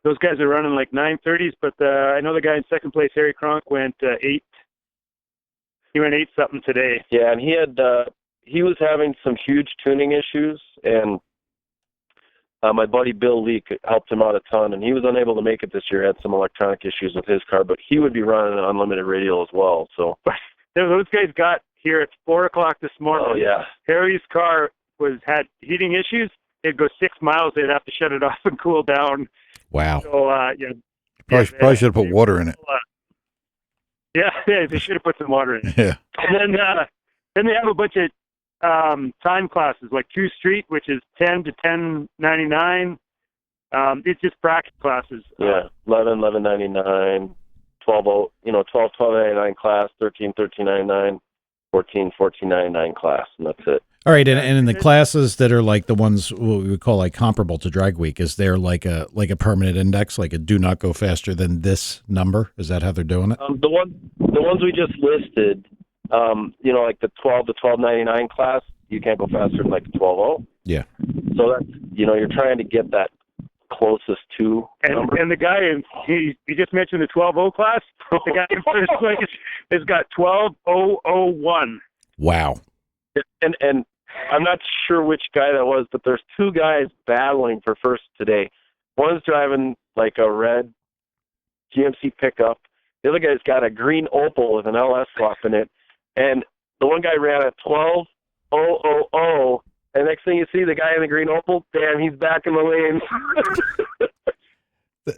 Those guys are running like 930s, but I know the guy in second place, Harry Cronk, went 8. He went 8 something today. Yeah, and he was having some huge tuning issues, and my buddy Bill Leake helped him out a ton, and he was unable to make it this year. Had some electronic issues with his car, but he would be running an unlimited radial as well. So those guys got here at 4:00 this morning. Oh yeah, Harry's car had heating issues. It'd go 6 miles. They'd have to shut it off and cool down. Wow. So Probably should have put water in it. They should have put some water in it. Yeah. And then they have a bunch of time classes, like True Street, which is 10 to 10.99. It's just bracket classes. 11.99, 12.99 class, 13.99, 14.99 class, and that's it. All right, and in the classes that are like the ones what we would call like comparable to drag week, is there like a permanent index, like a do not go faster than this number? Is that how they're doing it? The ones we just listed, like the 12 to 12.99 class, you can't go faster than like the 12.0. Yeah. So that's you're trying to get that closest to number. And the guy he just mentioned the 12.0 class. The guy in first place has got 12.001. Wow. And I'm not sure which guy that was, but there's 2 guys battling for first today. One's driving like a red GMC pickup. The other guy's got a green Opel with an LS swap in it. And the one guy ran at 12.000. And next thing you see, the guy in the green Opel, damn, he's back in the lane.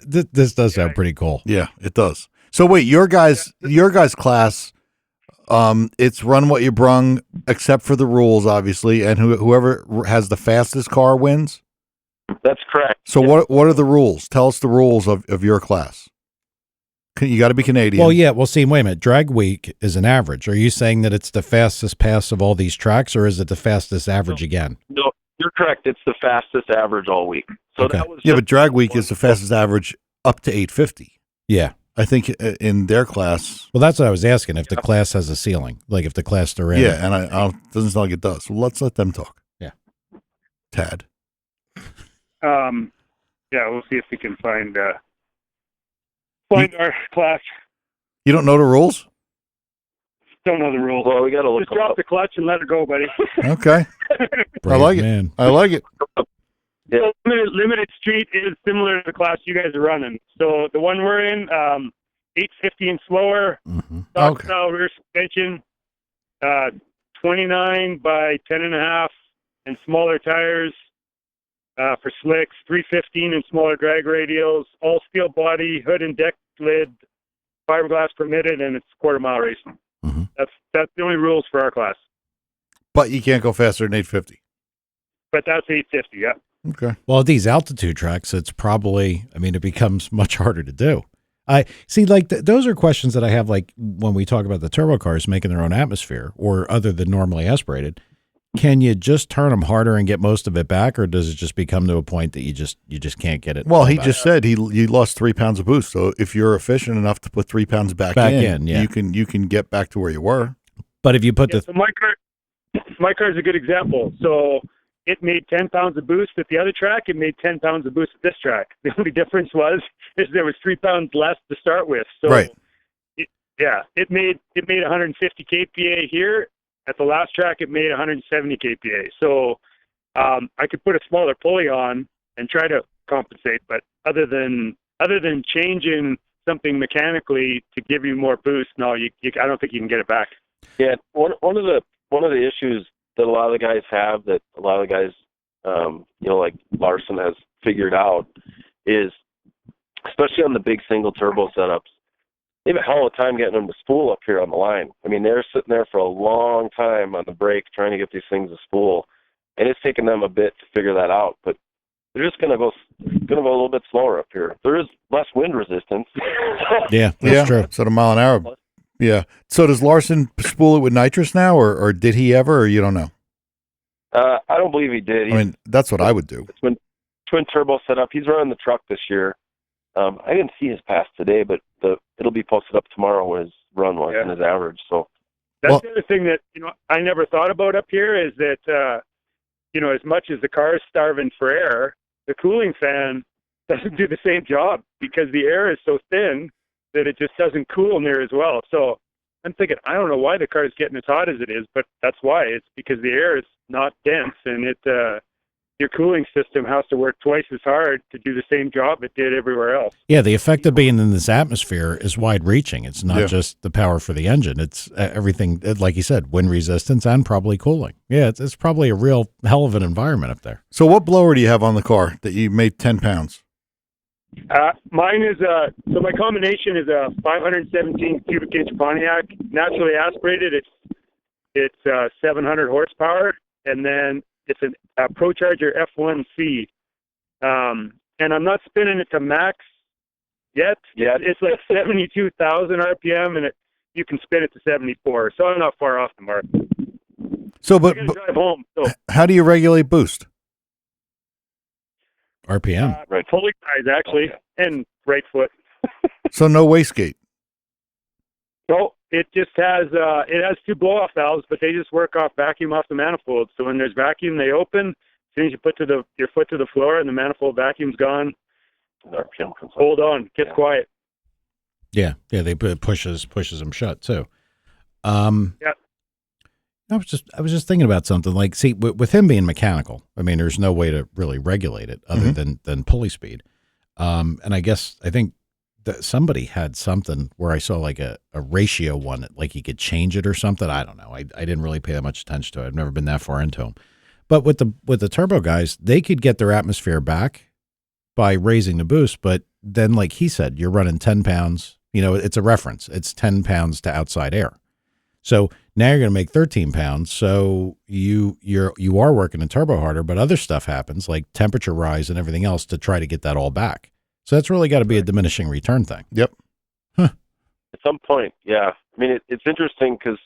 This does sound pretty cool. Yeah, it does. So wait, your guys' class, it's run what you brung, except for the rules, obviously, and whoever has the fastest car wins. That's correct. So what are the rules? Tell us the rules of your class. You got to be Canadian. Well, yeah. Well, see, wait a minute. Drag week is an average. Are you saying that it's the fastest pass of all these tracks, or is it the fastest average again? No, you're correct. It's the fastest average all week. So Okay. that was but drag week is the fastest average up to 850. Yeah. I think in their class. Well, that's what I was asking. If the class has a ceiling, like if the class they're in. Yeah, and doesn't sound like it does. Well, let's let them talk. Yeah. Tad. Yeah, we'll see if we can find our class. You don't know the rules? Don't know the rules. Well, we got to look. Just drop the clutch and let it go, buddy. Okay. Brave I like man. it. I like it. Yeah. Limited Street is similar to the class you guys are running. So the one we're in, 850 and slower, Mm-hmm. stock style rear suspension, 29 by 10.5 and smaller tires for slicks, 315 and smaller drag radials, all steel body, hood and deck lid, fiberglass permitted, and it's quarter-mile racing. Mm-hmm. That's the only rules for our class. But you can't go faster than 850. But that's 850, yeah. Okay. Well, at these altitude tracks, it's probably, I mean, it becomes much harder to do. I see, like, those are questions that I have, like, when we talk about the turbo cars making their own atmosphere or other than normally aspirated. Can you just turn them harder and get most of it back, or does it just become to a point that you just can't get it? Well, he back? just said he lost 3 pounds of boost. So if you're efficient enough to put 3 pounds back in, yeah. you can get back to where you were. But if you put So my car is a good example. So it made 10 pounds of boost at the other track. It made 10 pounds of boost at this track. The only difference was there was 3 pounds less to start with. So Right. It made 150 kPa here. At the last track, it made 170 kPa. So I could put a smaller pulley on and try to compensate. But other than changing something mechanically to give you more boost, no, I don't think you can get it back. Yeah, one of the issues that a lot of the guys have, that a lot of the guys, like Larson has figured out, is especially on the big single turbo setups, they have a hell of a time getting them to spool up here on the line. I mean, they're sitting there for a long time on the brake trying to get these things to spool, and it's taken them a bit to figure that out. But they're just gonna go a little bit slower up here. There is less wind resistance. yeah, that's true. So the mile an hour. Yeah. So does Larson spool it with nitrous now, or did he ever, or you don't know? I don't believe he did. I mean, that's what I would do. It's been twin turbo setup. He's running the truck this year. I didn't see his pass today, but it'll be posted up tomorrow what his run was and his average. So that's the other thing that I never thought about up here is that as much as the car is starving for air, the cooling fan doesn't do the same job because the air is so thin that it just doesn't cool near as well. So I'm thinking, I don't know why the car is getting as hot as it is, but that's why. It's because the air is not dense, and your cooling system has to work twice as hard to do the same job it did everywhere else. Yeah, the effect of being in this atmosphere is wide-reaching. It's not just the power for the engine. It's everything, like you said, wind resistance and probably cooling. Yeah, it's probably a real hell of an environment up there. So what blower do you have on the car that you made 10 pounds? Mine is so my combination is a 517 cubic inch Pontiac, naturally aspirated. It's 700 horsepower, and then it's a ProCharger F1C. And I'm not spinning it to max yet. Yeah, it's like 72,000 RPM, and you can spin it to 74. So I'm not far off the mark. So, but drive home. So how do you regulate boost? RPM. right, pulley size actually, and right foot. So no wastegate. No, it just has 2 blow-off valves, but they just work off vacuum off the manifold. So when there's vacuum, they open. As soon as you put your foot to the floor and the manifold vacuum's gone, hold on, gets quiet. Yeah, they pushes them shut too. Yeah. I was just thinking about something like, see, with him being mechanical, I mean, there's no way to really regulate it other than pulley speed. And I think that somebody had something where I saw like a ratio one, like he could change it or something. I don't know. I didn't really pay that much attention to it. I've never been that far into them. But with the turbo guys, they could get their atmosphere back by raising the boost. But then, like he said, you're running 10 pounds. It's a reference. It's 10 pounds to outside air. So now you're going to make 13 pounds. So you are working the turbo harder, but other stuff happens like temperature rise and everything else to try to get that all back. So that's really got to be a diminishing return thing. Yep. At some point, yeah. I mean, it's interesting because,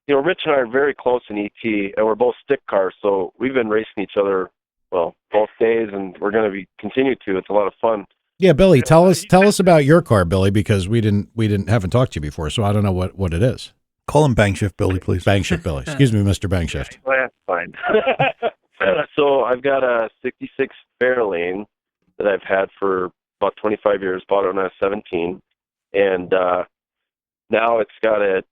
Rich and I are very close in ET, and we're both stick cars, so we've been racing each other, both days, and we're going to continue to. It's a lot of fun. Yeah, Billy, tell us about your car, Billy, because we haven't talked to you before, so I don't know what it is. Call him Bang Shift Billy, please. Bang Shift Billy. Excuse me, Mr. Bang Shift. Well, that's fine. So I've got a 66 Fairlane that I've had for about 25 years, bought it when I was 17. And now it's got a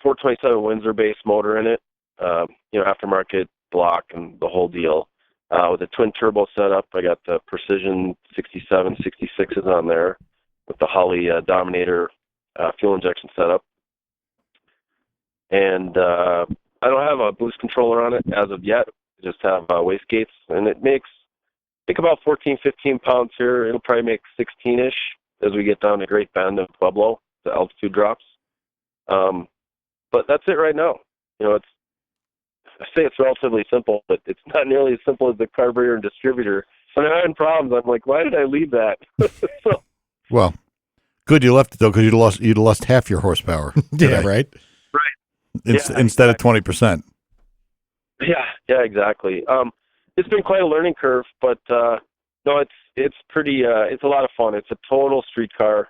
427 Windsor base motor in it, aftermarket block and the whole deal. With a twin turbo setup, I got the Precision 67, 66s on there with the Holley Dominator fuel injection setup. And I don't have a boost controller on it as of yet. I just have wastegates, and it makes, I think, about 14, 15 pounds here. It'll probably make 16-ish as we get down to Great Bend and Pueblo, the altitude drops. But that's it right now. I say it's relatively simple, but it's not nearly as simple as the carburetor and distributor. When I'm having problems, I'm like, why did I leave that? Well, good you left it, though, because you'd lost half your horsepower today. Yeah, right? Instead of 20%. Yeah, exactly. It's been quite a learning curve, but no, it's pretty. It's a lot of fun. It's a total street car.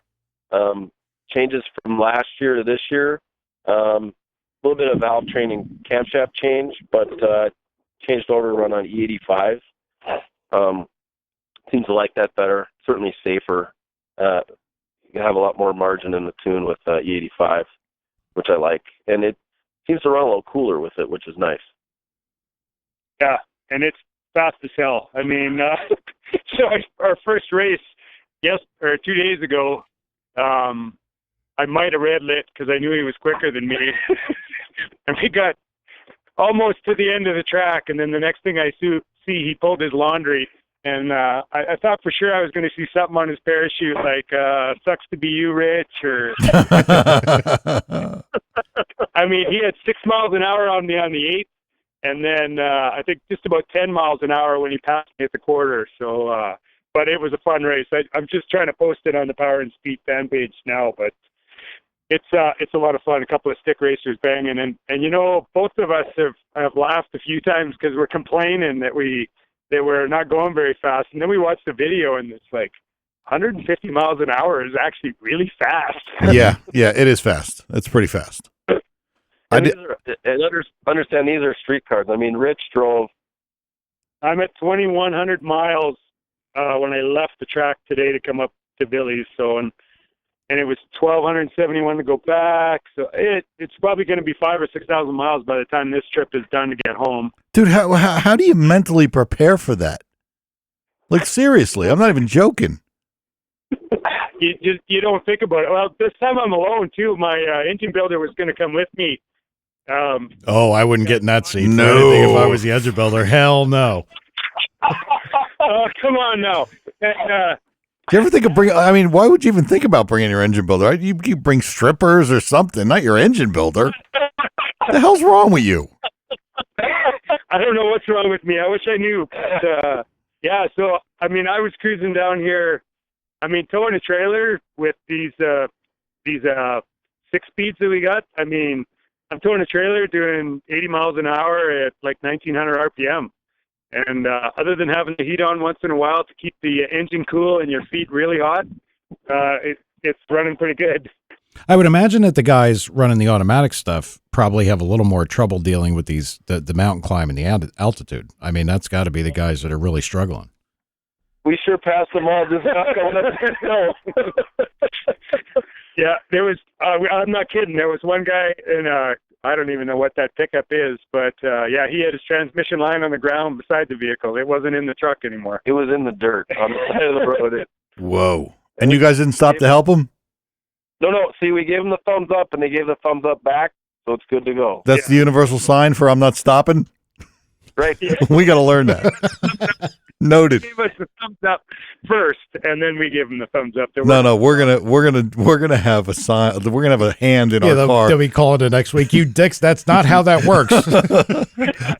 Changes from last year to this year. A little bit of valve train and camshaft change, but changed over to run on E85. Seems to like that better. Certainly safer. You have a lot more margin in the tune with E85, which I like, and it seems to run a little cooler with it, which is nice. Yeah, and it's fast as hell. I mean, so our first race, 2 days ago, I might have red lit because I knew he was quicker than me. And we got almost to the end of the track, and then the next thing I see, he pulled his laundry. And I thought for sure I was going to see something on his parachute, like, sucks to be you, Rich, or... I mean, he had 6 miles an hour on the 8th, and then I think just about 10 miles an hour when he passed me at the quarter. So, but it was a fun race. I'm just trying to post it on the Power and Speed fan page now, but it's a lot of fun. A couple of stick racers banging, and both of us have laughed a few times because we're complaining that they were not going very fast, and then we watched the video, and it's like 150 miles an hour is actually really fast. Yeah, it is fast. It's pretty fast. Understand these are street cars. I mean, Rich drove. I'm at 2,100 miles when I left the track today to come up to Billy's. So and it was 1,271 to go back. So it's probably going to be 5,000 or 6,000 miles by the time this trip is done to get home. Dude, how do you mentally prepare for that? Like, seriously, I'm not even joking. You don't think about it. Well, this time I'm alone too. My engine builder was going to come with me. I wouldn't get in that seat. No. For anything if I was the engine builder. Hell no. Oh, come on now. And, do you ever think of why would you even think about bringing your engine builder? You bring strippers or something, not your engine builder. What the hell's wrong with you? I don't know what's wrong with me. I wish I knew. But, so, I was cruising down here. Towing a trailer with these 6-speeds that we got. I'm towing a trailer doing 80 miles an hour at like 1,900 RPM. And other than having the heat on once in a while to keep the engine cool and your feet really hot, it's running pretty good. I would imagine that the guys running the automatic stuff probably have a little more trouble dealing with the mountain climb and the altitude. That's got to be the guys that are really struggling. We sure passed them all just not going up the hill. Yeah, there was, I'm not kidding, there was one guy, and I don't even know what that pickup is, but he had his transmission line on the ground beside the vehicle. It wasn't in the truck anymore. It was in the dirt on the side of the road. Whoa. And you guys didn't stop to help him? No. See, we gave them the thumbs up, and they gave the thumbs up back, so it's good to go. That's the universal sign for I'm not stopping? Right. We got to learn that. Noted. They gave us the thumbs up first, and then we give them the thumbs up. No, we're gonna have a sign. We're gonna have a hand in our car. They'll be calling it next week. You dicks, that's not how that works.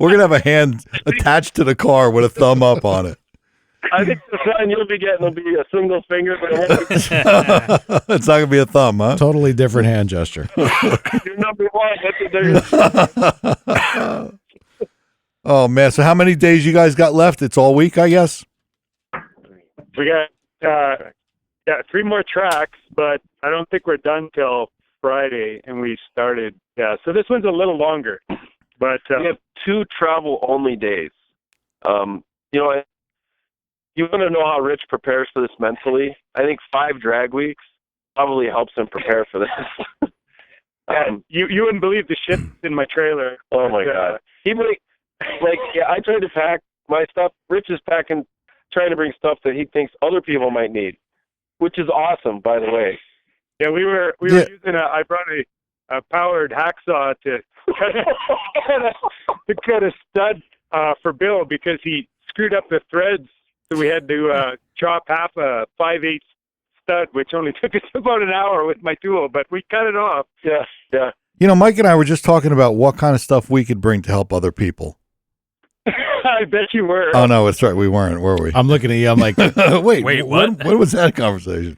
We're gonna have a hand attached to the car with a thumb up on it. I think the sign you'll be getting will be a single finger, but it won't be. It's not gonna be a thumb, huh? Totally different hand gesture. You're number one. That's what they're. Oh man! So how many days you guys got left? It's all week, I guess. We got yeah, 3 more tracks, but I don't think we're done till Friday, and we started. Yeah, so this one's a little longer, but We have 2 travel-only days. You know, you want to know how Rich prepares for this mentally? I think 5 drag weeks probably helps him prepare for this. you wouldn't believe the shit in my trailer. Oh my God! He I tried to pack my stuff. Rich is trying to bring stuff that he thinks other people might need, which is awesome, by the way. Yeah, we were using I brought a powered hacksaw to cut a stud for Bill because he screwed up the threads, so we had to chop half a 5/8 stud, which only took us about an hour with my tool, but we cut it off. Yeah. You know, Mike and I were just talking about what kind of stuff we could bring to help other people. I bet you were. Oh no, it's right. We weren't, were we? I'm looking at you. I'm like, wait, what? What was that conversation?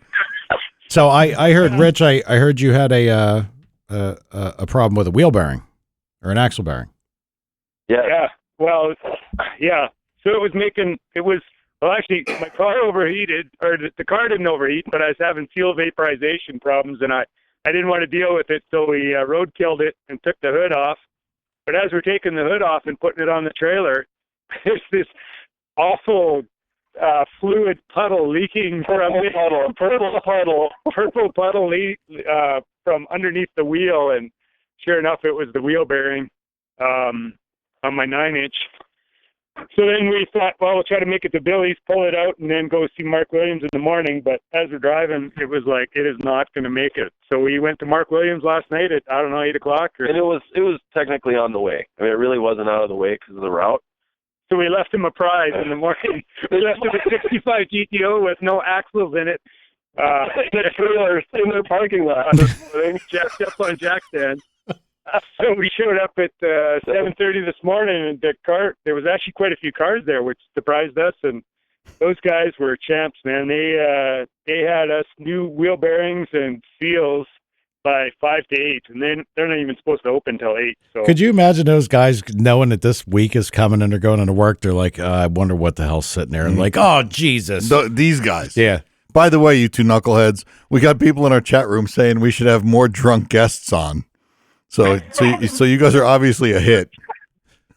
so I heard Rich. I heard you had a problem with a wheel bearing or an axle bearing. Yeah. Well, yeah. So it was actually my car overheated, or the car didn't overheat, but I was having fuel vaporization problems, and I didn't want to deal with it, so we road killed it and took the hood off. But as we're taking the hood off and putting it on the trailer, there's this awful fluid puddle leaking from purple puddle from underneath the wheel, and sure enough, it was the wheel bearing on my 9-inch. So then we thought, well, we'll try to make it to Billy's, pull it out, and then go see Mark Williams in the morning. But as we're driving, it was like, it is not going to make it. So we went to Mark Williams last night at, 8 o'clock. And it was technically on the way. I mean, it really wasn't out of the way because of the route. So we left him a prize in the morning. We left him a 65 GTO with no axles in it. The trailers in the parking lot this morning, jacked up on jack stands. So we showed up at 7:30 this morning, and there was actually quite a few cars there, which surprised us. And those guys were champs, man. They had us new wheel bearings and seals by 5 to 8, and then they're not even supposed to open till 8. So Could you imagine those guys knowing that this week is coming and they're going into work? They're like, I wonder what the hell's sitting there, and like, oh Jesus, These guys. yeah. By the way, you two knuckleheads, we got people in our chat room saying we should have more drunk guests on. So you guys are obviously a hit.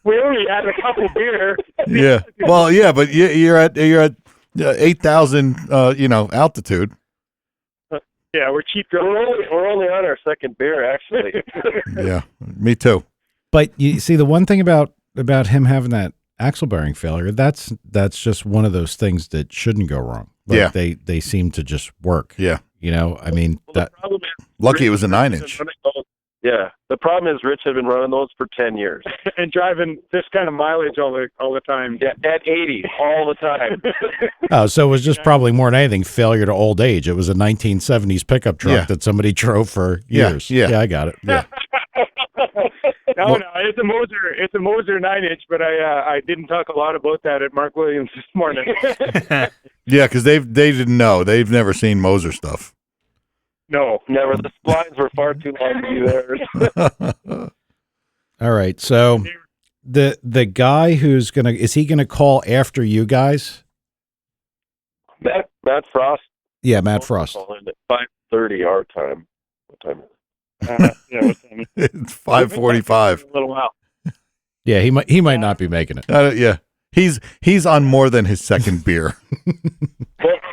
we only had a couple beer. Yeah. Well, yeah, but you're at 8,000 altitude. Yeah, we're cheap. We're only on our second beer, actually. Yeah, me too. But you see, the one thing about him having that axle bearing failure, that's just one of those things that shouldn't go wrong. Like Yeah. they seem to just work. Yeah. You know, I mean, The problem is, Lucky it was a 9-inch. Yeah, the problem is Rich had been running those for 10 years. And driving this kind of mileage all the time. Yeah, at 80 all the time. oh, so it was just probably more than anything failure to old age. It was a 1970s pickup truck Yeah. that somebody drove for years. Yeah. I got it. Yeah. No, it's a Moser 9-inch, but I didn't talk a lot about that at Mark Williams this morning. Yeah, because they didn't know. They've never seen Moser stuff. No, Never. The splines were far too long to be theirs. All right. So the guy is he gonna call after you guys? Matt Frost. Yeah, Matt Frost. Calling at 5:30 our time. What time is it? yeah, what's that mean? It's 5:45. A little while. Yeah, he might not be making it. Yeah, he's on more than his second beer.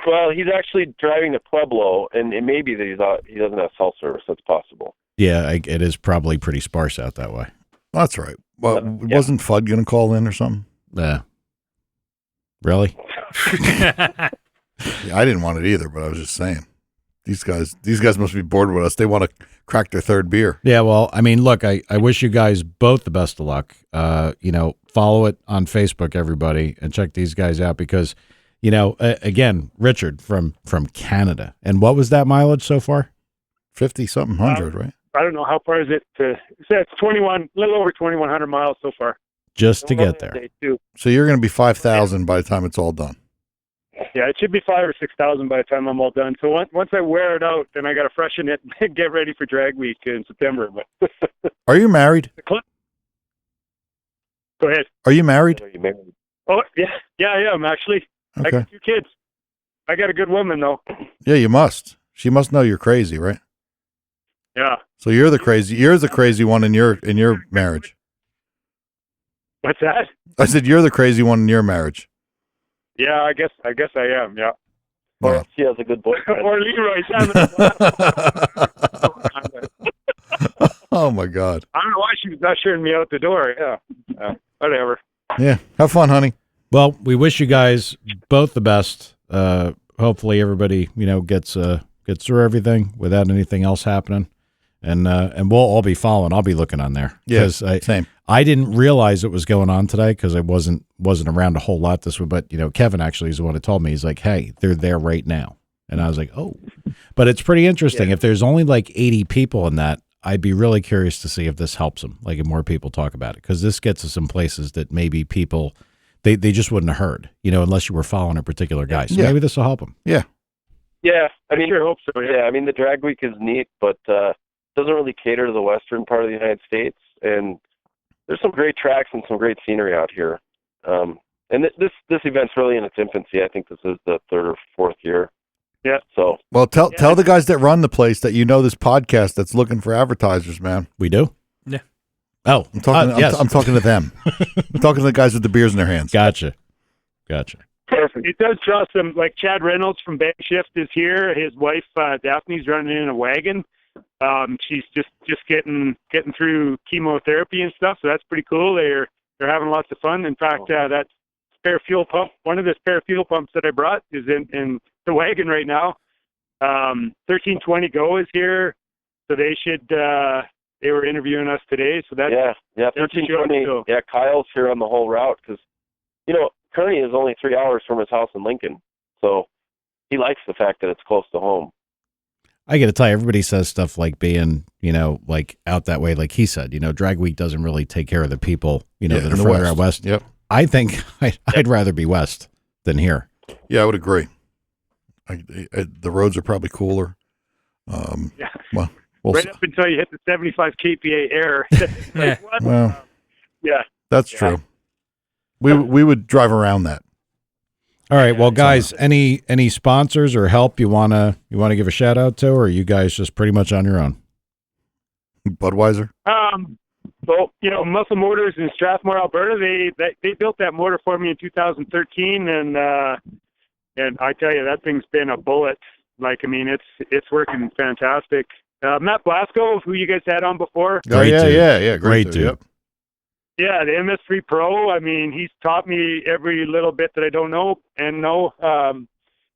Well, he's actually driving to Pueblo, and it may be that he doesn't have cell service. That's possible. Yeah, it is probably pretty sparse out that way. That's right. Well, wasn't Fudd going to call in or something? Yeah. Really? Yeah, I didn't want it either, but I was just saying. These guys must be bored with us. They want to crack their third beer. Yeah, well, I mean, look, I wish you guys both the best of luck. Follow it on Facebook, everybody, and check these guys out because, again, Richard from Canada. And what was that mileage so far? 50-something hundred, right? I don't know how far is it. It's 21, a little over 2,100 miles so far. Just to get there. Day two. So you're going to be 5,000 by the time it's all done. Yeah, it should be 5,000 or 6,000 by the time I'm all done. So once I wear it out, then I got to freshen it and get ready for drag week in September. But Are you married? Go ahead. Are you married? Are you married? Oh yeah, I am actually. I Okay. got 2 kids. I got a good woman though. Yeah, you must. She must know you're crazy, right? Yeah. So you're the crazy one in your marriage. What's that? I said you're the crazy one in your marriage. Yeah, I guess I am. Yeah. Or Yeah. she has a good boyfriend. Or Leroy's having Oh my God. I don't know why she was ushering me out the door. Yeah. Whatever. Yeah. Have fun, honey. Well, we wish you guys both the best. Hopefully everybody, gets through everything without anything else happening. And we'll all be following. I'll be looking on there. Yeah, same. I didn't realize it was going on today because I wasn't around a whole lot this week. But Kevin actually is the one who told me. He's like, "Hey, they're there right now," and I was like, "Oh," but it's pretty interesting. Yeah. If there's only like 80 people in that, I'd be really curious to see if this helps them. Like if more people talk about it, because this gets us some places that maybe people they just wouldn't have heard, unless you were following a particular guy. So maybe this will help them. Yeah. Yeah, I mean, sure hope so. yeah, I mean the drag week is neat, but doesn't really cater to the western part of the United States, and there's some great tracks and some great scenery out here. And this event's really in its infancy. I think this is the third or fourth year. Yeah. So Well, tell the guys that run the place that this podcast that's looking for advertisers, man. We do. Yeah. Oh, I'm talking. yes. I'm talking to them. I'm talking to the guys with the beers in their hands. Gotcha. perfect. It does draw some, like Chad Reynolds from Band Shift is here. His wife Daphne's running in a wagon. She's just getting through chemotherapy and stuff, so that's pretty cool. They're having lots of fun. In fact, that spare fuel pump, one of the spare fuel pumps that I brought is in the wagon right now. 1320 Go is here, so they should. They were interviewing us today, so that's yeah. that's 1320. cool. Yeah, Kyle's here on the whole route because Kearney is only 3 hours from his house in Lincoln, so he likes the fact that it's close to home. I got to tell you, everybody says stuff like being, like out that way. Like he said, Drag Week doesn't really take care of the people, that in are the further out west. Yep. I think I'd rather be west than here. Yeah, I would agree. The roads are probably cooler. Yeah. Well, we'll Right see. up until you hit the 75 kPa air. Yeah. What? Well, Yeah. that's true. We would drive around that. All right, well, guys, any sponsors or help you wanna give a shout out to, or are you guys just pretty much on your own? Budweiser. Well, Muscle Motors in Strathmore, Alberta, they built that motor for me in 2013, and I tell you, that thing's been a bullet. Like, I mean, it's working fantastic. Matt Blasco, who you guys had on before. Great dude. Yeah. Great dude. dude. Yep. Yeah, the MS3 Pro. I mean, he's taught me every little bit that I don't know and know.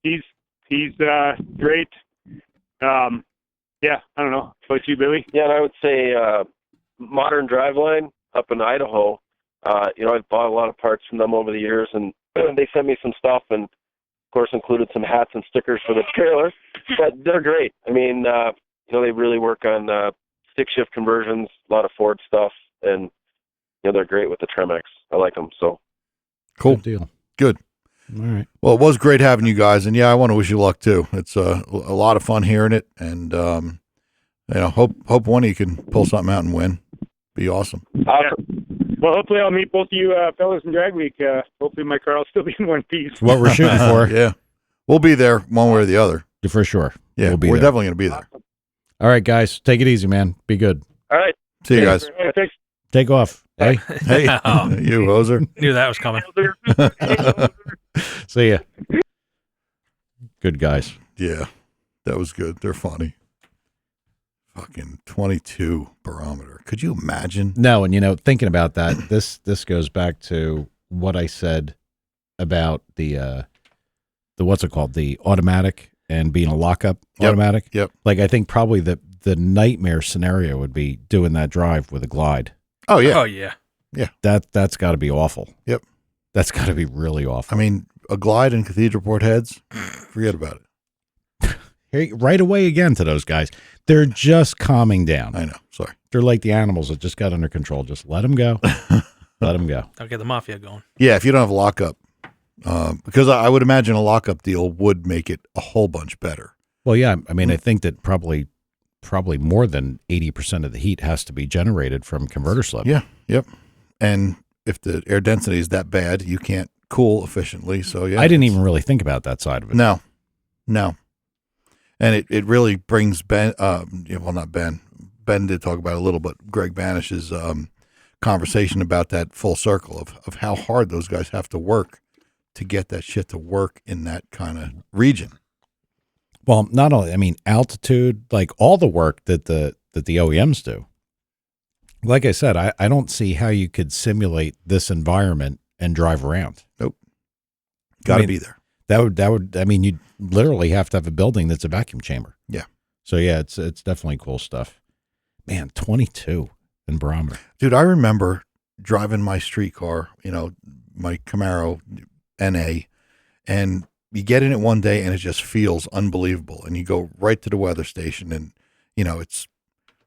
He's great. Yeah, I don't know. What about you, Billy? Yeah, and I would say Modern Driveline up in Idaho. I've bought a lot of parts from them over the years, and they sent me some stuff, and of course included some hats and stickers for the trailer. But they're great. I mean, they really work on stick shift conversions, a lot of Ford stuff, and they're great with the Tremex. I like them. So Cool. Good deal. Good. All right. Well, it was great having you guys, and I want to wish you luck too. It's a lot of fun hearing it, and hope one of you can pull something out and win. Be awesome. awesome. Well, hopefully I'll meet both of you fellas in Drag Week. Hopefully my car will still be in one piece. It's what we're shooting for. Yeah, we'll be there one way or the other. For sure. Yeah, We'll be we're there. definitely going to be there. All right, guys, take it easy, man. Be good. All right. See you guys. Thanks. Take off. Hey, Hey, Oh. you hoser. Knew that was coming. see ya. Good guys. Yeah, that was good. They're funny. Fucking 22 barometer. Could you imagine? No, and thinking about that, this goes back to what I said about the what's it called, the automatic and being a lockup automatic. Yep. Like I think probably the nightmare scenario would be doing that drive with a glide. Oh yeah. Oh yeah. That's got to be awful. Yep. That's got to be really awful. I mean, a glide in Cathedral Port Heads. Forget about it. Hey, right away again to those guys. They're just calming down. I know. Sorry. They're like the animals that just got under control. Just let them go. Let them go. I'll get the mafia going. Yeah, if you don't have a lockup, because I would imagine a lockup deal would make it a whole bunch better. Well, yeah. I mean, I think that probably more than 80% of the heat has to be generated from converter slip. Yeah. Yep. And if the air density is that bad, you can't cool efficiently. So yeah, I didn't even really think about that side of it. No. No. And it really brings Ben, not Ben. Ben did talk about it a little, but Greg Banish's conversation about that full circle of how hard those guys have to work to get that shit to work in that kind of region. Well, not only, I mean, altitude, like all the work that the OEMs do. Like I said, I don't see how you could simulate this environment and drive around. Nope. Got to be there. That would, I mean, you'd literally have to have a building that's a vacuum chamber. Yeah. So yeah, it's definitely cool stuff. Man, 22 in barometer. Dude, I remember driving my streetcar, my Camaro NA, and you get in it one day and it just feels unbelievable. And you go right to the weather station and, it's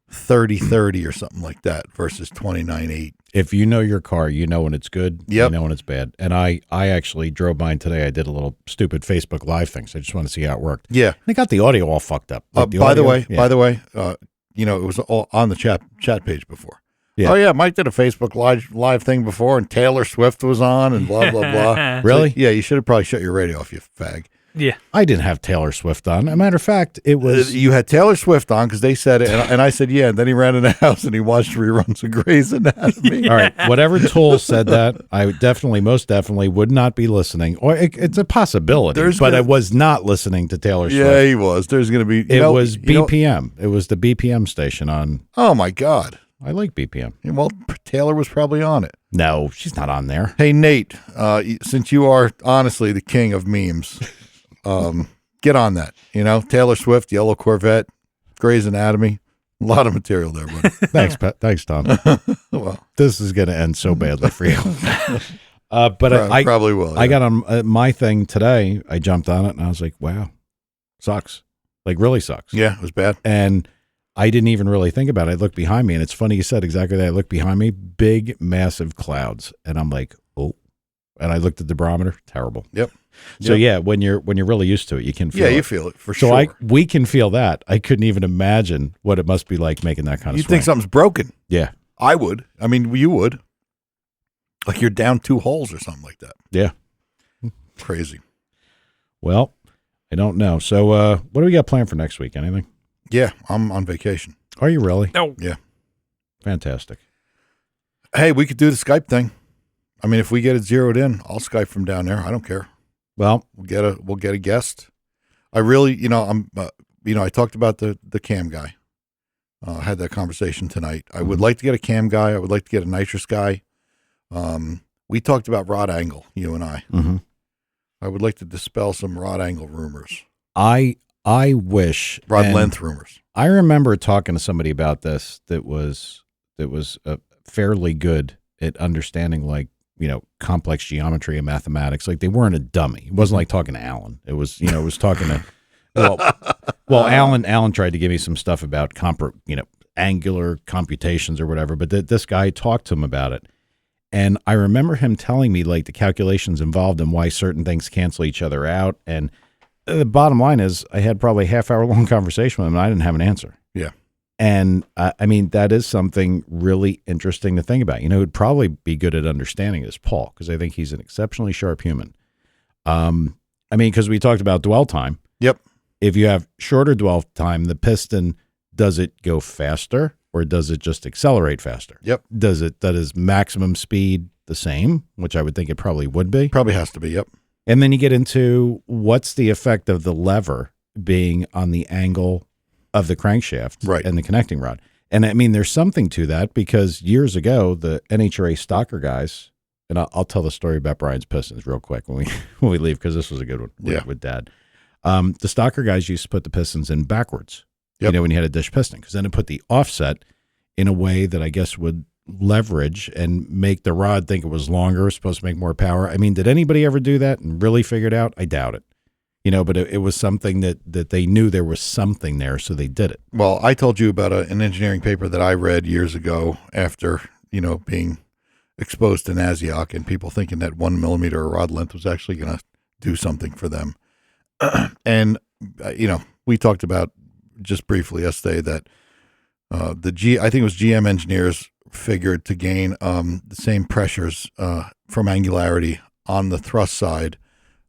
30 or something like that versus 29.8. If you know your car, you know when it's good, Yep. you know when it's bad. And I actually drove mine today. I did a little stupid Facebook Live thing, so I just want to see how it worked. Yeah. They got the audio all fucked up. Like By the way, it was all on the chat page before. Yeah. Oh yeah, Mike did a Facebook live thing before, and Taylor Swift was on, and blah blah blah. Really? Yeah, you should have probably shut your radio off, you fag. Yeah. I didn't have Taylor Swift on. As a matter of fact, it was. You had Taylor Swift on because they said it, and I said yeah. And then he ran in the house and he watched reruns of Grey's Anatomy. All right, whatever tool said that, I most definitely would not be listening. Or it's a possibility, but I was not listening to Taylor Swift. Yeah, he was. There's going to be. It was BPM. It was the BPM station on. Oh my God. I like BPM. Well, Taylor was probably on it. No, she's not on there. Hey, Nate, since you are honestly the king of memes, get on that. Taylor Swift, Yellow Corvette, Grey's Anatomy, a lot of material there, buddy. Thanks, Pat. Thanks, Tom. Well, this is going to end so badly for you. But I probably will. Yeah. I got on my thing today. I jumped on it and I was like, wow, sucks. Like really sucks. Yeah, it was bad. And I didn't even really think about it. I looked behind me, and it's funny you said exactly that. I looked behind me, big, massive clouds, and I'm like, oh. And I looked at the barometer, terrible. Yep. So yeah, when you're really used to it, you can feel it. Yeah, you feel it for so sure. We can feel that. I couldn't even imagine what it must be like making that kind of You'd swing. think something's broken. Yeah. I would. I mean, you would. Like you're down 2 holes or something like that. Yeah. Crazy. Well, I don't know. So what do we got planned for next week? Anything? Yeah, I'm on vacation. Are you really? No. Yeah. Fantastic. Hey, we could do the Skype thing. I mean, if we get it zeroed in, I'll Skype from down there. I don't care. Well, we'll get a guest. I really, I talked about the cam guy. Had that conversation tonight. I would like to get a cam guy. I would like to get a nitrous guy. We talked about rod angle, you and I. mm-hmm. I would like to dispel some rod angle rumors. I wish Rod length rumors. I remember talking to somebody about this that was fairly good at understanding, like, complex geometry and mathematics. Like they weren't a dummy. It wasn't like talking to Alan. It was, it was talking to, Alan tried to give me some stuff about angular computations or whatever, but this guy talked to him about it. And I remember him telling me like the calculations involved and why certain things cancel each other out. And the bottom line is I had probably a half-hour-long conversation with him and I didn't have an answer. Yeah. And I mean, that is something really interesting to think about. Who'd probably be good at understanding is Paul, because I think he's an exceptionally sharp human. Because we talked about dwell time. Yep. If you have shorter dwell time, the piston, does it go faster or does it just accelerate faster? Yep. That is maximum speed the same, which I would think it probably would be. Probably has to be. Yep. And then you get into what's the effect of the lever being on the angle of the crankshaft and the connecting rod. And I mean, there's something to that because years ago, the NHRA stocker guys, and I'll tell the story about Brian's pistons real quick when we leave, because this was a good one with Dad. The stocker guys used to put the pistons in backwards, when you had a dish piston, because then it put the offset in a way that I guess would leverage and make the rod think it was longer, supposed to make more power. I mean, did anybody ever do that and really figure it out? I doubt it. But it was something that they knew there was something there, so they did it. Well, I told you about an engineering paper that I read years ago after, being exposed to Naziok and people thinking that 1 millimeter rod length was actually going to do something for them. And, we talked about just briefly yesterday that I think it was GM engineers figured to gain the same pressures from angularity on the thrust side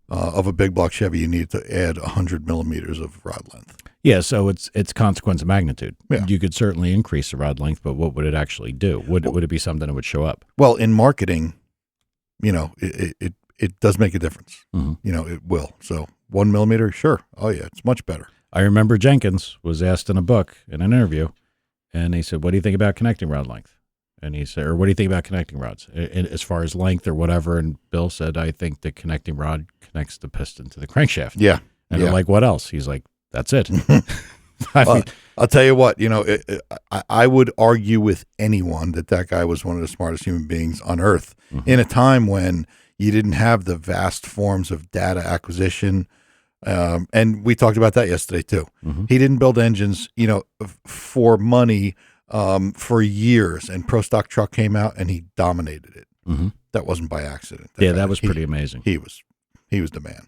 of a big block Chevy, you need to add 100 millimeters of rod length. Yeah, so it's consequence of magnitude. Yeah. You could certainly increase the rod length, but what would it actually do? Would it be something that would show up? Well, in marketing, it does make a difference. Mm-hmm. It will. So 1 millimeter, sure. Oh yeah, it's much better. I remember Jenkins was asked in a book in an interview, and he said, "What do you think about connecting rod length?" And he said, "Or what do you think about connecting rods as far as length or whatever?" And Bill said, "I think the connecting rod connects the piston to the crankshaft." Yeah. And I'm like, "What else?" He's like, "That's it." I'll tell you what, I would argue with anyone that guy was one of the smartest human beings on earth in a time when you didn't have the vast forms of data acquisition. And we talked about that yesterday too. He didn't build engines, for money, for years, and Pro Stock Truck came out and he dominated it. That wasn't by accident. That was pretty amazing. He was the man.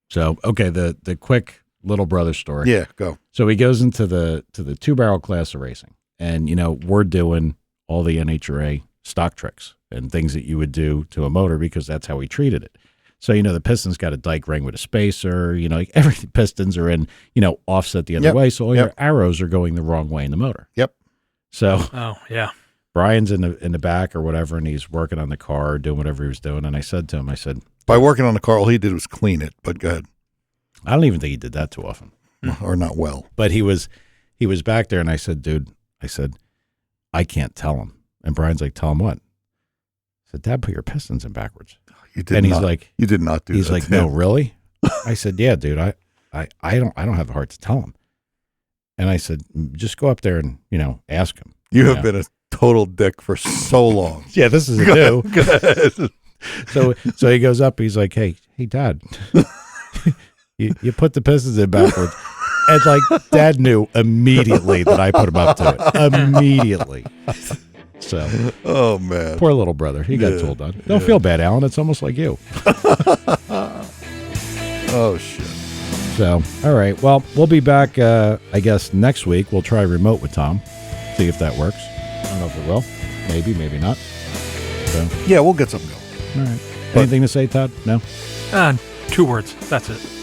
So, okay. The quick little brother story. Yeah, go. So he goes into the 2-barrel class of racing, and we're doing all the NHRA stock tricks and things that you would do to a motor because that's how we treated it. So the piston's got a dike ring with a spacer. Like every pistons are in offset the other way, so all your arrows are going the wrong way in the motor. Yep. So Brian's in the back or whatever, and he's working on the car, doing whatever he was doing. And I said to him, by working on the car, all he did was clean it. But go ahead. I don't even think he did that too often. Or not well. But he was back there, and I said, "Dude," "I can't tell him." And Brian's like, "Tell him what?" I said, "Dad, put your pistons in backwards." You did and not. He's like, "You did not do that." He's like, "No, really?" I said, "Yeah, dude. I don't have the heart to tell him." And I said, "Just go up there and ask him." You have been a total dick for so long. Yeah, this is a new. Go ahead. So he goes up. He's like, "Hey, Dad, you put the pistons in backwards." And Dad knew immediately that I put him up to it. Immediately. So, oh man, poor little brother. He got told on. Don't feel bad, Alan. It's almost like you. Oh shit. So, all right. Well, we'll be back. I guess next week we'll try remote with Tom. See if that works. I don't know if it will. Maybe, maybe not. So, yeah, we'll get something going. all right. Anything to say, Todd? No. 2 words. That's it.